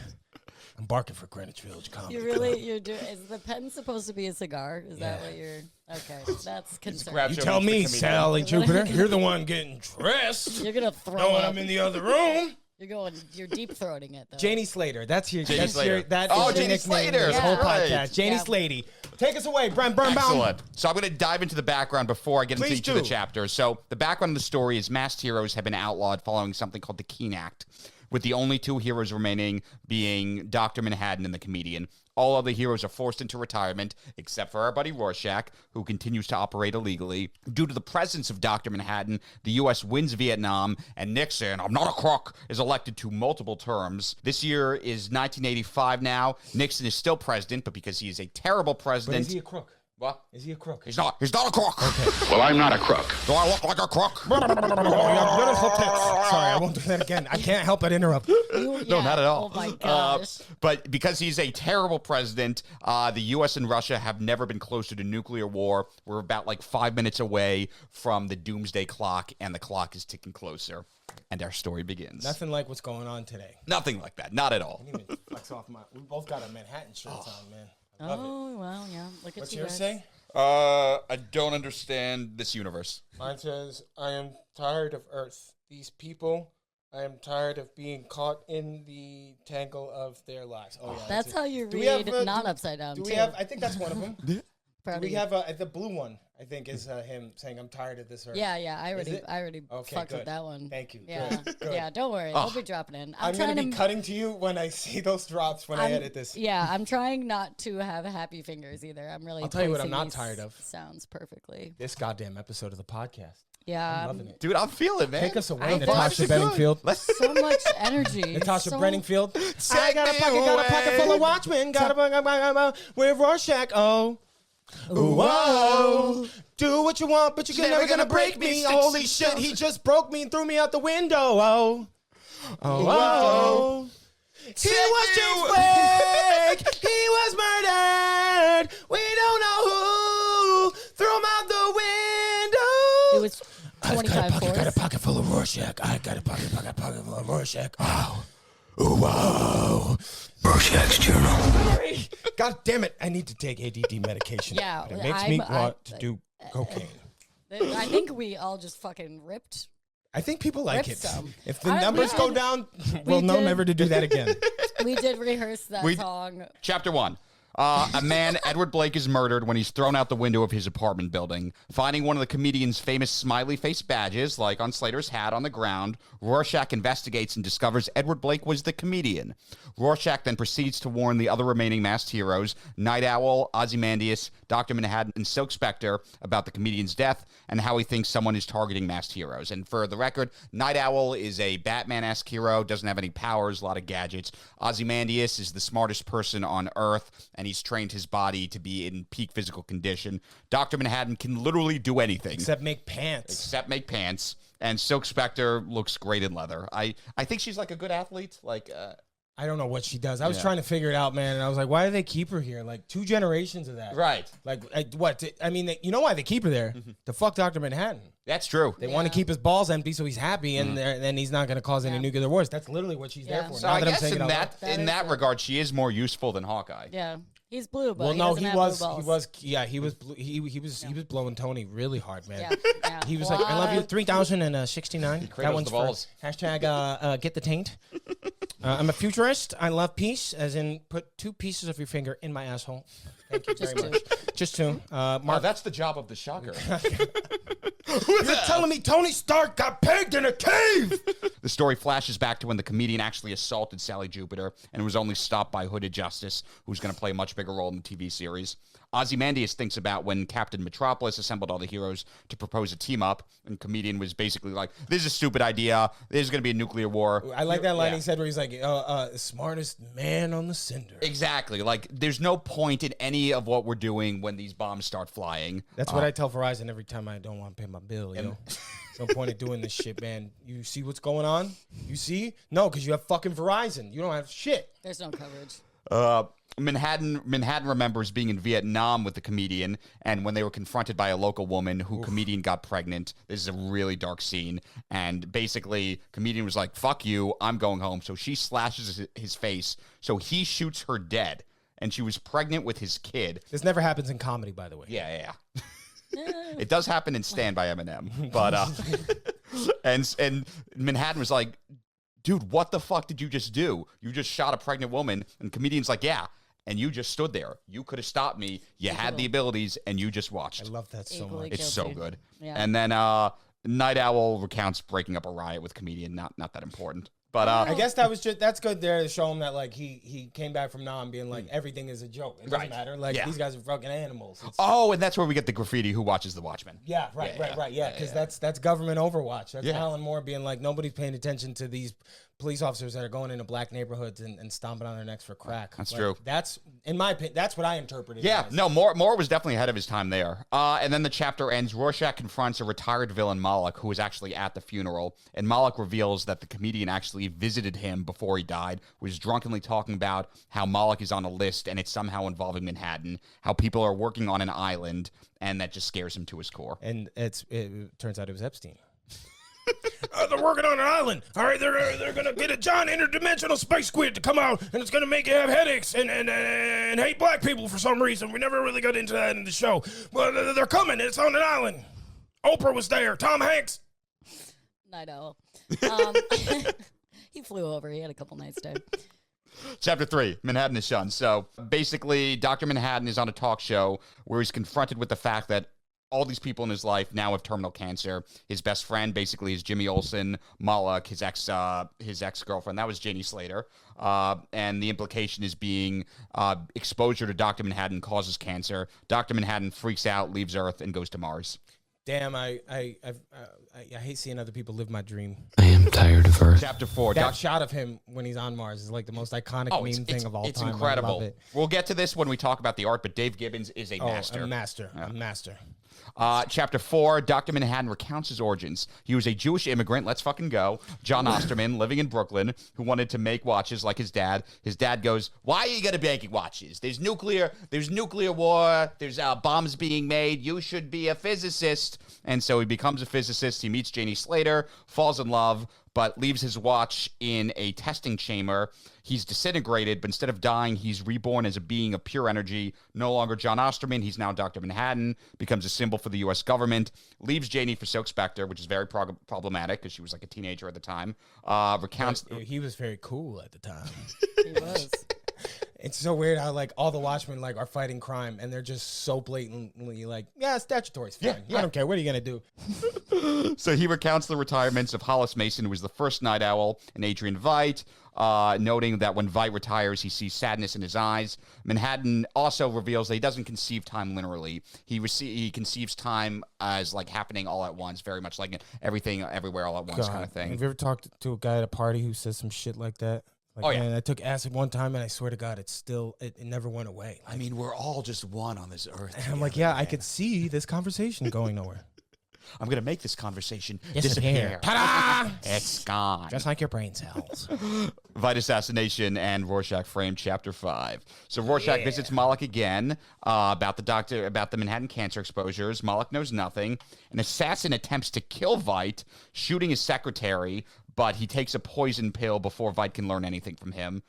Speaker 1: I'm barking for Greenwich Village Comedy.
Speaker 3: You're doing. Is the pen supposed to be a cigar? Is that what you're? Okay, that's concerning.
Speaker 2: grab-
Speaker 1: You
Speaker 2: Show
Speaker 1: tell
Speaker 2: me
Speaker 1: me,
Speaker 2: the comedian.
Speaker 1: Sally Jupiter. You're the one getting dressed.
Speaker 3: You're gonna throw
Speaker 1: Knowing
Speaker 3: up.
Speaker 1: I'm in the other room.
Speaker 3: You're deep throating it though.
Speaker 1: Janie Slater. That's your.
Speaker 2: Janie
Speaker 1: That's
Speaker 2: Slater.
Speaker 1: your. That
Speaker 2: Oh,
Speaker 1: is
Speaker 2: Janie
Speaker 1: your nickname
Speaker 2: Slater.
Speaker 1: in this whole
Speaker 2: Right.
Speaker 1: podcast. Janie
Speaker 3: Yeah.
Speaker 1: Slady. Take us away, Brent Birnbaum.
Speaker 2: Excellent. So I'm going to dive into the background before I get into
Speaker 1: Please
Speaker 2: each of the
Speaker 1: do.
Speaker 2: chapters. So the background of the story is masked heroes have been outlawed following something called the Keene Act, with the only two heroes remaining being Dr. Manhattan and the comedian. All other heroes are forced into retirement, except for our buddy Rorschach, who continues to operate illegally. Due to the presence of Dr. Manhattan, the U.S. wins Vietnam, and Nixon, I'm not a crook, is elected to multiple terms. This year is 1985 now. Nixon is still president, but because he is a terrible
Speaker 1: But
Speaker 2: president...
Speaker 1: is he a crook?
Speaker 2: What?
Speaker 1: Is he a crook?
Speaker 2: He's not a crook.
Speaker 4: Well, I'm not a crook.
Speaker 2: Do I look like a crook?
Speaker 1: Sorry, I won't do that again. I can't help but interrupt.
Speaker 3: No,
Speaker 2: not at all.
Speaker 3: Oh my gosh.
Speaker 2: But because he's a terrible president, the U.S. and Russia have never been closer to nuclear war. We're about like 5 minutes away from the doomsday clock, and the clock is ticking closer. And our story begins.
Speaker 1: Nothing like what's going on today.
Speaker 2: Nothing like that. Not at all.
Speaker 1: I didn't even flex off my. We both got our Manhattan shirts on, man. I love it.
Speaker 3: Oh well, yeah. Look at
Speaker 1: What's
Speaker 3: you
Speaker 1: yours
Speaker 3: guys.
Speaker 1: say?
Speaker 2: I don't understand this universe.
Speaker 1: Mine says, I am tired of Earth. These people, I am tired of being caught in the tangle of their lives. Oh, yeah.
Speaker 3: That's how you
Speaker 1: Do we have,
Speaker 3: read not
Speaker 1: do-
Speaker 3: upside down
Speaker 1: Do
Speaker 3: too.
Speaker 1: we have, I think that's one of them. Do
Speaker 3: Proud
Speaker 1: we
Speaker 3: of you.
Speaker 1: have the blue one, I think, is him saying, I'm tired of this Earth.
Speaker 3: Yeah, I
Speaker 1: it?
Speaker 3: already
Speaker 1: Okay,
Speaker 3: fucked
Speaker 1: good.
Speaker 3: with that one.
Speaker 1: Thank you.
Speaker 3: Yeah,
Speaker 1: Good, good.
Speaker 3: yeah. Don't worry, we'll be dropping in.
Speaker 1: I'm going
Speaker 3: trying
Speaker 1: to be cutting to you when I see those drops when I edit this.
Speaker 3: Yeah, I'm trying not to have happy fingers either. I'm really.
Speaker 1: I'll tell you what I'm
Speaker 3: placing
Speaker 1: not
Speaker 3: these
Speaker 1: tired of.
Speaker 3: Sounds perfectly.
Speaker 1: This goddamn episode of the podcast.
Speaker 3: Yeah,
Speaker 1: I'm loving it.
Speaker 2: Dude, I'm feeling, man.
Speaker 1: Take us away,
Speaker 3: I
Speaker 1: Natasha
Speaker 3: thought-
Speaker 1: Bedingfield.
Speaker 3: so much energy.
Speaker 1: Natasha
Speaker 3: so,
Speaker 1: Brenningfield. I
Speaker 2: Take
Speaker 1: got a
Speaker 2: me
Speaker 1: pocket full
Speaker 2: away.
Speaker 1: of Watchmen. Got a with Rorschach. Oh. Ooh, oh. Do what you want, but you're never gonna break me. Holy shit, he just broke me and threw me out the window. Oh. Oh. He was just fake. He was murdered. We don't know who threw him out the window.
Speaker 3: It was 25 fourths.
Speaker 1: pocket full of Rorschach. I got a pocket full of Rorschach. Oh. Ooh, whoa.
Speaker 6: Rorschach's journal.
Speaker 1: God damn it. I need to take ADD medication.
Speaker 3: Yeah,
Speaker 1: But it makes me
Speaker 3: I'm-
Speaker 1: want to do cocaine.
Speaker 3: I think we all just fucking ripped.
Speaker 1: I think people like
Speaker 3: Rip
Speaker 1: it.
Speaker 3: some.
Speaker 1: If the
Speaker 3: We
Speaker 1: numbers go
Speaker 3: did-
Speaker 1: down, we'll know
Speaker 3: did.
Speaker 1: never to do that again.
Speaker 3: We did rehearse that
Speaker 2: We-
Speaker 3: song.
Speaker 2: Chapter 1. A man, Edward Blake, is murdered when he's thrown out the window of his apartment building. Finding one of the comedian's famous smiley face badges, like on Slater's hat, on the ground, Rorschach investigates and discovers Edward Blake was the comedian. Rorschach then proceeds to warn the other remaining masked heroes, Night Owl, Ozymandias, Dr. Manhattan, and Silk Spectre, about the comedian's death and how he thinks someone is targeting masked heroes. And for the record, Night Owl is a Batman-esque hero, doesn't have any powers, a lot of gadgets. Ozymandias is the smartest person on Earth, and he's trained his body to be in peak physical condition. Dr. Manhattan can literally do anything.
Speaker 1: Except make pants.
Speaker 2: And Silk Spectre looks great in leather. I think she's like a good athlete.
Speaker 1: I don't know what she does. I was trying to figure it out, man, and I was like, why do they keep her here? Like 2 generations of that.
Speaker 2: Right.
Speaker 1: Like, what? I mean, you know why they keep her there? To fuck Dr. Manhattan.
Speaker 2: That's true.
Speaker 1: They want to keep his balls empty so he's happy, and then he's not going to cause any nuclear wars. That's literally what she's there for.
Speaker 2: So I guess in that regard, she is more useful than Hawkeye.
Speaker 3: Yeah. He's blue, but
Speaker 1: well,
Speaker 3: he
Speaker 1: no,
Speaker 3: doesn't
Speaker 1: he
Speaker 3: have
Speaker 1: was,
Speaker 3: blue balls.
Speaker 1: he was, he was blowing Tony really hard, man.
Speaker 3: Yeah.
Speaker 1: He was like, "I love you, 3069." That one's
Speaker 2: the balls.
Speaker 1: for hashtag get the taint. I'm a futurist. I love peace, as in put 2 pieces of your finger in my asshole. Thank you very much. Just 2. Mark,
Speaker 2: that's the job of the shocker.
Speaker 1: you're telling me Tony Stark got pegged in a cave?
Speaker 2: The story flashes back to when the comedian actually assaulted Sally Jupiter and was only stopped by Hooded Justice, who's going to play a much bigger role in the TV series. Ozymandias thinks about when Captain Metropolis assembled all the heroes to propose a team-up, and comedian was basically like, this is a stupid idea. There's going to be a nuclear war.
Speaker 1: I like that line he said where he's like, smartest man on the cinder.
Speaker 2: Exactly. Like, there's no point in any of what we're doing when these bombs start flying.
Speaker 1: That's what I tell Verizon every time I don't want to pay my bill, you know? No point in doing this shit, man. You see what's going on? You see? No, because you have fucking Verizon. You don't have shit.
Speaker 3: There's no coverage.
Speaker 2: Manhattan remembers being in Vietnam with the comedian, and when they were confronted by a local woman who comedian got pregnant. This is a really dark scene, and basically comedian was like, fuck you, I'm going home. So she slashes his face, so he shoots her dead, and she was pregnant with his kid.
Speaker 1: This never happens in comedy, by the way.
Speaker 2: Yeah. It does happen in Stand by Eminem, but and Manhattan was like, dude, what the fuck did you just do? You just shot a pregnant woman. And comedian's like, yeah, and you just stood there. You could have stopped me. You had the abilities, and you just watched.
Speaker 1: I love that so
Speaker 3: Equally
Speaker 1: much.
Speaker 2: It's so good.
Speaker 3: Yeah.
Speaker 2: And then Night Owl recounts breaking up a riot with comedian. Not that important. But
Speaker 1: I guess that's good there to show him that like he came back from Nam being like everything is a joke. It doesn't matter. Like these guys are fucking animals.
Speaker 2: and that's where we get the graffiti. Who watches the Watchmen?
Speaker 1: Yeah, right. Yeah, because that's government overwatch. That's Alan Moore being like nobody's paying attention to these police officers that are going into black neighborhoods and stomping on their necks for crack.
Speaker 2: That's
Speaker 1: like,
Speaker 2: true.
Speaker 1: That's in my opinion. That's what I interpreted.
Speaker 2: Yeah, no, Moore was definitely ahead of his time there. And then the chapter ends. Rorschach confronts a retired villain, Moloch, who was actually at the funeral. And Moloch reveals that the comedian actually visited him before he died, was drunkenly talking about how Moloch is on a list and it's somehow involving Manhattan, how people are working on an island, and that just scares him to his core.
Speaker 1: And it turns out it was Epstein. They're working on an island. All right, they're gonna get a giant interdimensional space squid to come out, and it's gonna make you have headaches and hate black people for some reason. We never really got into that in the show, but they're coming. It's on an island. Oprah was there. Tom Hanks.
Speaker 3: Night Owl. He flew over. He had a couple nights there.
Speaker 2: Chapter 3, Manhattan is shunned. So basically, Dr. Manhattan is on a talk show where he's confronted with the fact that all these people in his life now have terminal cancer. His best friend basically is Jimmy Olsen, Moloch, his ex-girlfriend. That was Janie Slater. And the implication is being exposure to Dr. Manhattan causes cancer. Dr. Manhattan freaks out, leaves Earth, and goes to Mars.
Speaker 1: Damn, I hate seeing other people live my dream.
Speaker 6: I am tired of Earth.
Speaker 2: Chapter 4.
Speaker 1: That shot of him when he's on Mars is like the most iconic meme thing of all time.
Speaker 2: It's incredible.
Speaker 1: I love it.
Speaker 2: We'll get to this when we talk about the art, but Dave Gibbons is a master.
Speaker 1: A master.
Speaker 2: Chapter 4, Dr. Manhattan recounts his origins. He was a Jewish immigrant, let's fucking go, John Osterman, living in Brooklyn, who wanted to make watches like his dad. His dad goes, why are you going to be making watches? There's nuclear war, there's bombs being made, you should be a physicist. And so he becomes a physicist, he meets Janie Slater, falls in love, but leaves his watch in a testing chamber. He's disintegrated, but instead of dying, he's reborn as a being of pure energy. No longer John Osterman, he's now Dr. Manhattan, becomes a symbol for the U.S. government, leaves Janie for Silk Spectre, which is very problematic because she was like a teenager at the time. Recounts...
Speaker 1: He was very cool at the time.
Speaker 3: He was.
Speaker 1: It's so weird how like all the Watchmen like are fighting crime and they're just so blatantly like, yeah, statutory's fine. I don't care. What are you gonna do?
Speaker 2: So he recounts the retirements of Hollis Mason, who was the first Night Owl, and Adrian Veidt, noting that when Veidt retires, he sees sadness in his eyes. Manhattan also reveals that he doesn't conceive time linearly. He conceives time as like happening all at once, very much like everything, everywhere, all at once kind of thing.
Speaker 1: Have you ever talked to a guy at a party who says some shit like that? Like, man, I took acid one time, and I swear to God, it never went away.
Speaker 2: I mean, we're all just one on this earth.
Speaker 1: And I'm like, yeah, I could see this conversation going nowhere.
Speaker 2: I'm going to make this conversation
Speaker 1: Disappear.
Speaker 2: disappear.
Speaker 1: Ta-da!
Speaker 2: It's gone.
Speaker 1: Just like your brain cells.
Speaker 2: Veidt assassination and Rorschach frame, chapter 5. So Rorschach visits Moloch again about the Manhattan cancer exposures. Moloch knows nothing. An assassin attempts to kill Veidt, shooting his secretary, but he takes a poison pill before Veidt can learn anything from him.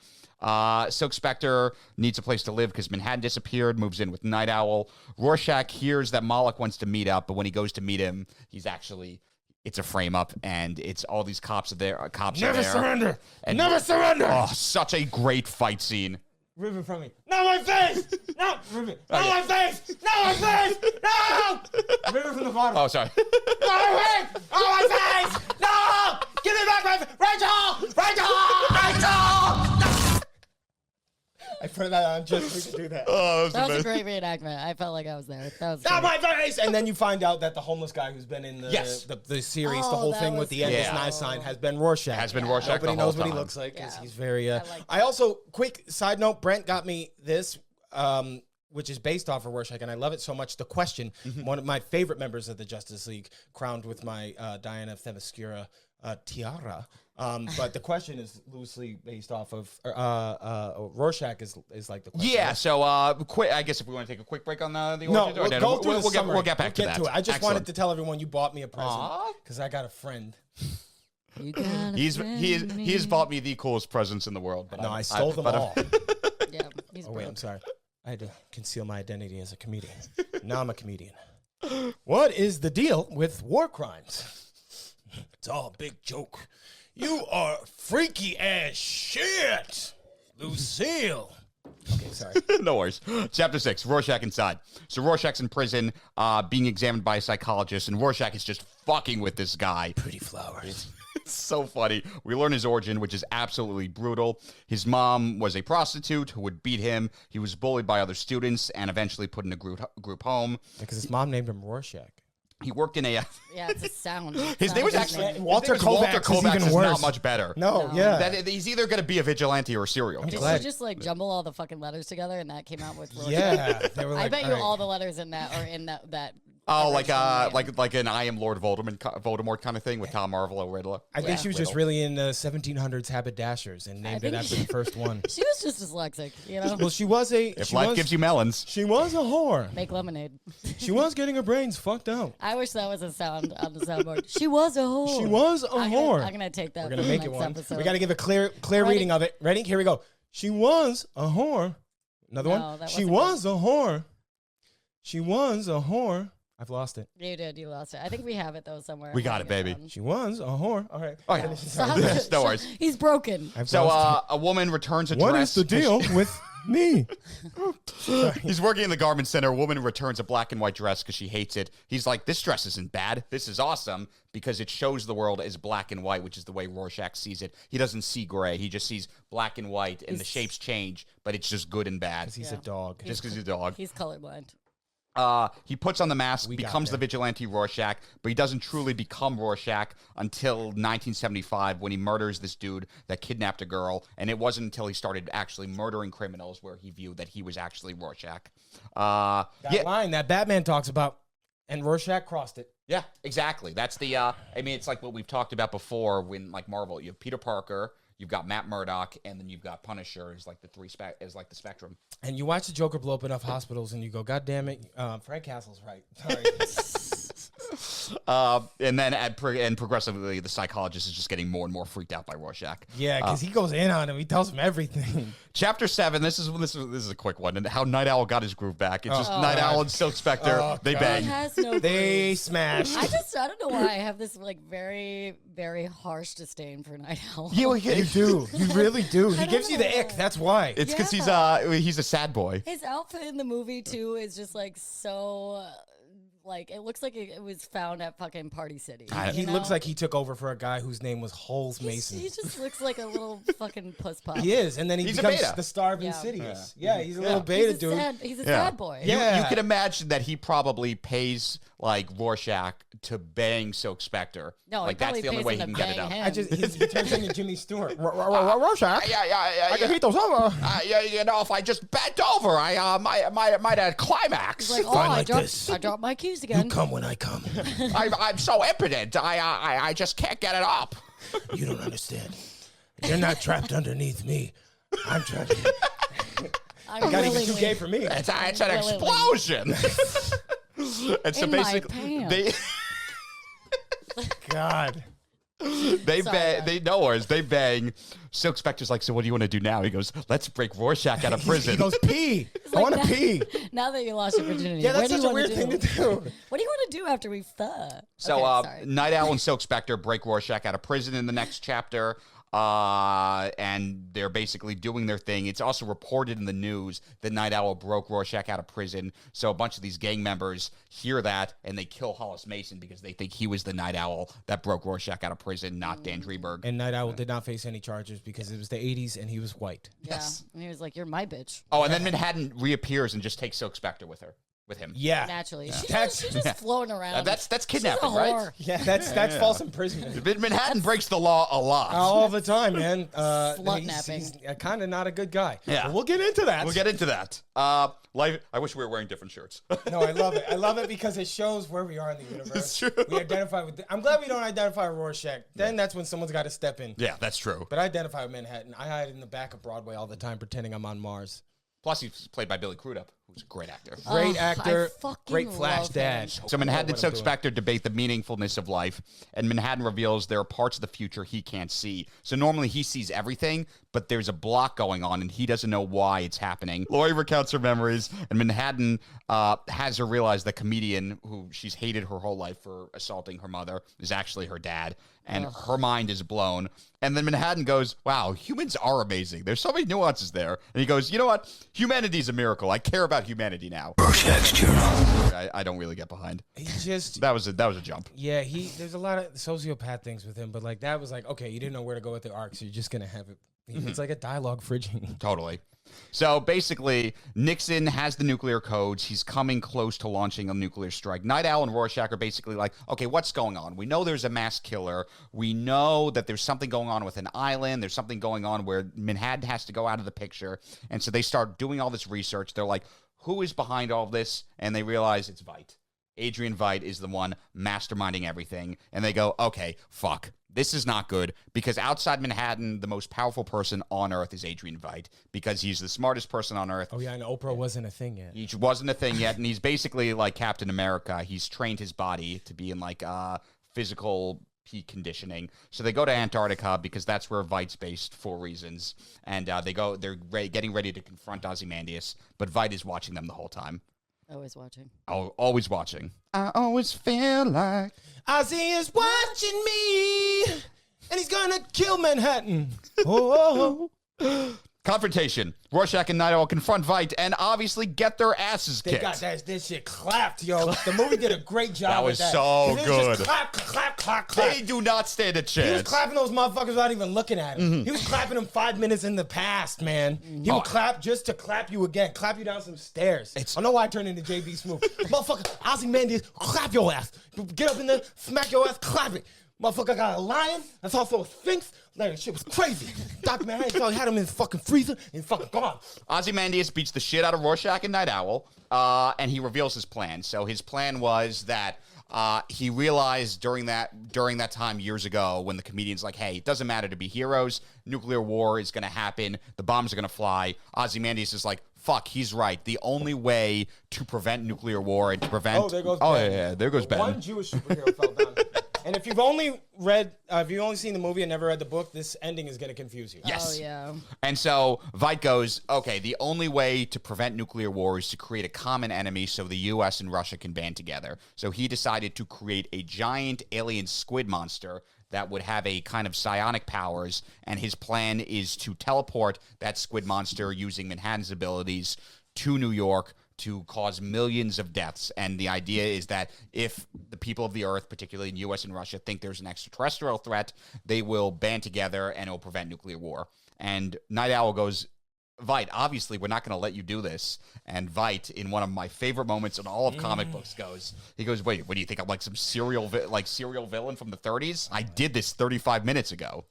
Speaker 2: Silk Spectre needs a place to live because Manhattan disappeared, moves in with Night Owl. Rorschach hears that Moloch wants to meet up, but when he goes to meet him, it's a frame up, and it's all these cops are there.
Speaker 1: Never surrender!
Speaker 2: And
Speaker 1: Never surrender!
Speaker 2: Oh, such a great fight scene.
Speaker 1: River from me. Not my face! No! River. Not my face! Not my face! No! River from the bottom.
Speaker 2: Oh, sorry.
Speaker 1: Not my face! Not my face! No! Give me back my face! Rachel! Rachel! I put that on just so we could do that.
Speaker 2: Oh,
Speaker 3: That was a great reenactment. I felt like I was there. That was
Speaker 1: Not
Speaker 3: great.
Speaker 1: my face! And then you find out that the homeless guy who's been in the series, the whole
Speaker 3: that
Speaker 1: thing
Speaker 3: was
Speaker 1: with the endless
Speaker 3: cool.
Speaker 1: knife sign has been Rorschach.
Speaker 2: Rorschach
Speaker 1: Nobody
Speaker 2: the whole
Speaker 1: knows what he
Speaker 2: time.
Speaker 1: looks like because
Speaker 3: Yeah.
Speaker 1: he's very...
Speaker 3: I like
Speaker 1: I also, quick side note, Brent got me this, which is based off of Rorschach, and I love it so much. The Question, one of my favorite members of the Justice League, crowned with my Diana Themyscira tiara. But The Question is loosely based off of Rorschach is like The Question.
Speaker 2: Yeah, so quick. I guess if we want to take a quick break on the
Speaker 1: No,
Speaker 2: origins, or
Speaker 1: go through the
Speaker 2: we'll
Speaker 1: summary.
Speaker 2: get back to that.
Speaker 1: it. I just
Speaker 2: Excellent.
Speaker 1: wanted to tell everyone you bought me a present
Speaker 2: Aw.
Speaker 1: because I got a friend.
Speaker 3: You got a
Speaker 2: He
Speaker 3: friend
Speaker 2: has bought me the coolest presents in the world. But
Speaker 1: No, I stole them all.
Speaker 3: Yeah, he's
Speaker 1: Oh, wait,
Speaker 3: broke.
Speaker 1: I'm sorry. I had to conceal my identity as a comedian. Now I'm a comedian. What is the deal with war crimes? It's all a big joke. You are freaky as shit, Lucille. Okay, sorry.
Speaker 2: No worries. Chapter 6, Rorschach inside. So Rorschach's in prison, being examined by a psychologist, and Rorschach is just fucking with this guy.
Speaker 1: Pretty flowers.
Speaker 2: It's so funny. We learn his origin, which is absolutely brutal. His mom was a prostitute who would beat him. He was bullied by other students and eventually put in a group home.
Speaker 1: Because his mom named him Rorschach.
Speaker 2: He worked in a...
Speaker 3: Yeah, it's a sound.
Speaker 2: His name was actually...
Speaker 1: Walter
Speaker 2: his name was
Speaker 1: Kovacs is even
Speaker 2: is
Speaker 1: worse.
Speaker 2: not much better.
Speaker 1: No, yeah.
Speaker 2: That, he's either going to be a vigilante or a serial
Speaker 3: Did
Speaker 2: killer.
Speaker 3: you just like jumble all the fucking letters together and that came out with Rorschach?
Speaker 1: Yeah. They were like,
Speaker 3: I bet you
Speaker 1: right.
Speaker 3: all the letters in that are in that.
Speaker 2: Oh,
Speaker 3: original name.
Speaker 2: like an I am Lord Voldemort kind of thing with Tom Marvolo or Riddler.
Speaker 1: I think she was just really in 1700s haberdashers and named it
Speaker 3: think
Speaker 1: after the first one.
Speaker 3: She was just dyslexic, you know.
Speaker 1: Well, she was a...
Speaker 2: If
Speaker 1: she
Speaker 2: life
Speaker 1: was,
Speaker 2: gives you melons.
Speaker 1: She was a whore.
Speaker 3: Make lemonade.
Speaker 1: She was getting her brains fucked out.
Speaker 3: I wish that was a sound on the soundboard. She was a whore.
Speaker 1: She was a whore.
Speaker 3: I'm gonna take that.
Speaker 1: We're gonna
Speaker 3: for the
Speaker 1: make it
Speaker 3: next
Speaker 1: one.
Speaker 3: episode.
Speaker 1: We got to give a clear
Speaker 3: Ready?
Speaker 1: reading of it. Ready? Here we go. She was a whore. Another
Speaker 3: No,
Speaker 1: one.
Speaker 3: that
Speaker 1: She
Speaker 3: wasn't
Speaker 1: was a whore. She was a whore. I've lost it.
Speaker 3: You did. You lost it. I think we have it though somewhere.
Speaker 2: We got it, baby.
Speaker 1: She was a whore. All right.
Speaker 2: Oh, yeah.
Speaker 3: Stop.
Speaker 2: No worries.
Speaker 3: He's broken.
Speaker 1: I've
Speaker 2: So
Speaker 1: lost
Speaker 2: a woman returns a
Speaker 1: it. What
Speaker 2: dress.
Speaker 1: is the deal with me?
Speaker 2: He's working in the garment center. A woman returns a black and white dress because she hates it. He's like, this dress isn't bad. This is awesome because it shows the world as black and white, which is the way Rorschach sees it. He doesn't see gray. He just sees black and white, and the shapes change, but it's just good and bad.
Speaker 1: He's a dog.
Speaker 2: Just because he's a dog.
Speaker 3: He's colorblind.
Speaker 2: He puts on the mask,
Speaker 1: got
Speaker 2: becomes the
Speaker 1: there.
Speaker 2: vigilante Rorschach, but he doesn't truly become Rorschach until 1975 when he murders this dude that kidnapped a girl. And it wasn't until he started actually murdering criminals where he viewed that he was actually Rorschach.
Speaker 1: That
Speaker 2: Yeah,
Speaker 1: line that Batman talks about, and Rorschach crossed it.
Speaker 2: yeah, exactly. That's the. I mean, it's like what we've talked about before. When like Marvel, you have Peter Parker, you've got Matt Murdock, and then you've got Punisher. Is like the the spectrum.
Speaker 1: And you watch the Joker blow up enough hospitals, and you go, God damn it, Frank Castle's right. Sorry.
Speaker 2: And then and progressively, the psychologist is just getting more and more freaked out by Rorschach.
Speaker 1: Yeah, because he goes in on him. He tells him everything.
Speaker 2: Chapter 7. This is a quick one, and how Night Owl got his groove back. It's just Night Owl and Silk Spectre. They bang.
Speaker 3: He has no
Speaker 1: They
Speaker 3: groove.
Speaker 1: smash.
Speaker 3: I don't know why I have this like very, very harsh disdain for Night Owl.
Speaker 1: You do. You really do. He
Speaker 3: don't
Speaker 1: gives you
Speaker 3: know
Speaker 1: the ick.
Speaker 3: why.
Speaker 1: That's why.
Speaker 2: It's because
Speaker 3: Yeah.
Speaker 2: he's a sad boy.
Speaker 3: His outfit in the movie too is just like so. Like it looks like it was found at fucking Party City.
Speaker 1: He
Speaker 3: you know?
Speaker 1: looks like he took over for a guy whose name was Holes
Speaker 3: He
Speaker 1: Mason.
Speaker 3: just looks like a little fucking puss pup.
Speaker 1: He is, and then he
Speaker 2: He's a
Speaker 1: becomes
Speaker 2: beta.
Speaker 1: the star of
Speaker 3: Yeah.
Speaker 1: Insidious. Yeah, he's a little beta dude.
Speaker 3: He's a
Speaker 2: Yeah.
Speaker 3: sad boy.
Speaker 1: Yeah.
Speaker 2: You can imagine that he probably pays like Rorschach to bang Silk Spectre.
Speaker 3: No,
Speaker 2: like
Speaker 3: he
Speaker 2: that's
Speaker 3: probably
Speaker 2: the only
Speaker 3: pays
Speaker 2: way
Speaker 3: him
Speaker 2: he
Speaker 3: to
Speaker 2: can get it
Speaker 3: bang
Speaker 2: up.
Speaker 3: him.
Speaker 1: I just he turns into Jimmy Stewart. Rorschach.
Speaker 2: Yeah.
Speaker 1: I can hit those over.
Speaker 2: Yeah, you know, if I just bent over, I might climax.
Speaker 3: He's like, oh,
Speaker 1: Fine
Speaker 3: I
Speaker 1: like
Speaker 3: dropped,
Speaker 1: this.
Speaker 3: I dropped my keys
Speaker 1: You
Speaker 3: again.
Speaker 1: come when I come.
Speaker 2: I'm so impotent. I just can't get it up.
Speaker 1: You don't understand. You're not trapped underneath me. I'm trapped.
Speaker 3: I'm
Speaker 1: Got even too
Speaker 3: willingly-
Speaker 1: gay for me.
Speaker 2: It's an
Speaker 3: Willingly.
Speaker 2: explosion. And so
Speaker 3: In my
Speaker 2: basically,
Speaker 3: pants.
Speaker 1: God.
Speaker 2: they
Speaker 3: Sorry,
Speaker 2: bang.
Speaker 3: guys.
Speaker 2: They no worries. They bang. Silk Spectre's like, so what do you want to do now? He goes, let's break Rorschach out of prison.
Speaker 1: He goes, pee. I want to pee.
Speaker 3: Now that you lost your virginity,
Speaker 1: Yeah,
Speaker 3: what
Speaker 1: that's
Speaker 3: do
Speaker 1: such
Speaker 3: you
Speaker 1: a
Speaker 3: wanna
Speaker 1: weird thing to do.
Speaker 3: What do you want to do after we've
Speaker 2: So,
Speaker 3: Okay, sorry.
Speaker 2: Night Owl and Silk Spectre break Rorschach out of prison in the next chapter, and they're basically doing their thing. It's also reported in the news that Night Owl broke Rorschach out of prison. So a bunch of these gang members hear that, and they kill Hollis Mason because they think he was the Night Owl that broke Rorschach out of prison, not Dan Dreberg.
Speaker 1: And Night Owl did not face any charges because it was the 80s and he was white.
Speaker 3: Yeah. And he was like, "You're my bitch."
Speaker 2: Oh, and then Manhattan reappears and just takes Silk Spectre with him.
Speaker 1: Yeah.
Speaker 3: Naturally, she's
Speaker 1: That's-
Speaker 3: just floating around.
Speaker 2: That's
Speaker 3: She's a
Speaker 2: kidnapping, right?
Speaker 3: whore.
Speaker 1: Yeah, that's false imprisonment.
Speaker 2: Manhattan breaks the law a lot.
Speaker 1: All the time, man.
Speaker 3: Slut
Speaker 1: He's
Speaker 3: napping.
Speaker 1: kind of not a good guy.
Speaker 2: Yeah.
Speaker 1: But we'll get into that.
Speaker 2: We'll get into that. Life. I wish we were wearing different shirts.
Speaker 1: No, I love it. I love it because it shows where we are in the universe.
Speaker 2: It's true.
Speaker 1: We identify with. I'm glad we don't identify with Rorschach. Then that's when someone's got to step in.
Speaker 2: Yeah, that's true.
Speaker 1: But I identify with Manhattan. I hide in the back of Broadway all the time, pretending I'm on Mars.
Speaker 2: Plus, he's played by Billy Crudup, who's a great actor.
Speaker 1: Great
Speaker 3: I
Speaker 1: actor,
Speaker 3: fucking
Speaker 1: great Flash
Speaker 3: love
Speaker 1: dad.
Speaker 3: him.
Speaker 2: So Manhattan and
Speaker 1: What I'm
Speaker 2: Silk
Speaker 1: doing.
Speaker 2: Spectre debate the meaningfulness of life, and Manhattan reveals there are parts of the future he can't see. So normally he sees everything, but there's a block going on, and he doesn't know why it's happening. Laurie recounts her memories, and Manhattan has her realize the comedian who she's hated her whole life for assaulting her mother is actually her dad, and her mind is blown. And then Manhattan goes, wow, humans are amazing. There's so many nuances there. And he goes, you know what? Humanity's a miracle. I care about humanity now.
Speaker 6: Rorschach's journal.
Speaker 2: I don't really get behind.
Speaker 1: He just.
Speaker 2: That was a jump.
Speaker 1: Yeah, there's a lot of sociopath things with him, but like that was like, okay, you didn't know where to go with the arc, so you're just gonna have it. It's like a dialogue fridging.
Speaker 2: Totally. So basically, Nixon has the nuclear codes. He's coming close to launching a nuclear strike. Night Owl and Rorschach are basically like, okay, what's going on? We know there's a mass killer. We know that there's something going on with an island. There's something going on where Manhattan has to go out of the picture. And so they start doing all this research. They're like, who is behind all this? And they realize it's Veidt. Adrian Veidt is the one masterminding everything. And they go, okay, fuck. This is not good because outside Manhattan, the most powerful person on Earth is Adrian Veidt because he's the smartest person on Earth.
Speaker 1: Oh yeah, and Oprah wasn't a thing yet.
Speaker 2: He wasn't a thing yet, and he's basically like Captain America. He's trained his body to be in like physical peak conditioning. So they go to Antarctica because that's where Veidt's based for reasons. And they're getting ready to confront Ozymandias, but Veidt is watching them the whole time.
Speaker 3: Always watching.
Speaker 2: Always watching. I always feel like
Speaker 1: Ozzy is watching me, and he's gonna kill Manhattan. Oh.
Speaker 2: confrontation. Rorschach and Night Owl confront Veidt and obviously get their asses
Speaker 1: They
Speaker 2: kicked.
Speaker 1: got this shit clapped, yo. The movie did a great job.
Speaker 2: That
Speaker 1: with
Speaker 2: was
Speaker 1: that.
Speaker 2: so
Speaker 1: 'Cause it was
Speaker 2: good.
Speaker 1: just clap, clap, clap, clap.
Speaker 2: They do not stand a
Speaker 1: He was
Speaker 2: chance.
Speaker 1: clapping those motherfuckers without even looking at him.
Speaker 2: Mm-hmm.
Speaker 1: He was clapping them 5 minutes in the past, man. He
Speaker 2: Oh.
Speaker 1: would clap just to clap you again, clap you down some stairs. I know why I turned into JB Smooth. Motherfucker, Ozymandias, clap your ass. Get up in there, smack your ass, clap it. Motherfucker got a lion. That's also a sphinx. Like, that shit was crazy. Dr. Manhattan had him in his fucking freezer and fucking gone.
Speaker 2: Ozymandias beats the shit out of Rorschach and Night Owl, and he reveals his plan. So his plan was that he realized during that time years ago when the comedian's like, hey, it doesn't matter to be heroes. Nuclear war is going to happen. The bombs are going to fly. Ozymandias is like, fuck, he's right. The only way to prevent nuclear war and to prevent...
Speaker 1: Oh, there goes
Speaker 2: Oh,
Speaker 1: Ben.
Speaker 2: yeah, there goes Ben.
Speaker 1: One Jewish superhero fell down. And if you've only seen the movie and never read the book, this ending is going to confuse you.
Speaker 2: Yes.
Speaker 3: Oh, yeah.
Speaker 2: And so Veidt goes, okay, the only way to prevent nuclear war is to create a common enemy so the U.S. and Russia can band together. So he decided to create a giant alien squid monster that would have a kind of psionic powers, and his plan is to teleport that squid monster using Manhattan's abilities to New York to cause millions of deaths. And the idea is that if the people of the Earth, particularly in U.S. and Russia, think there's an extraterrestrial threat, they will band together and it will prevent nuclear war. And Night Owl goes, Veidt, obviously we're not going to let you do this. And Veidt, in one of my favorite moments in all of comic books, he goes, wait, what do you think? I'm like some serial villain from the 30s? I did this 35 minutes ago.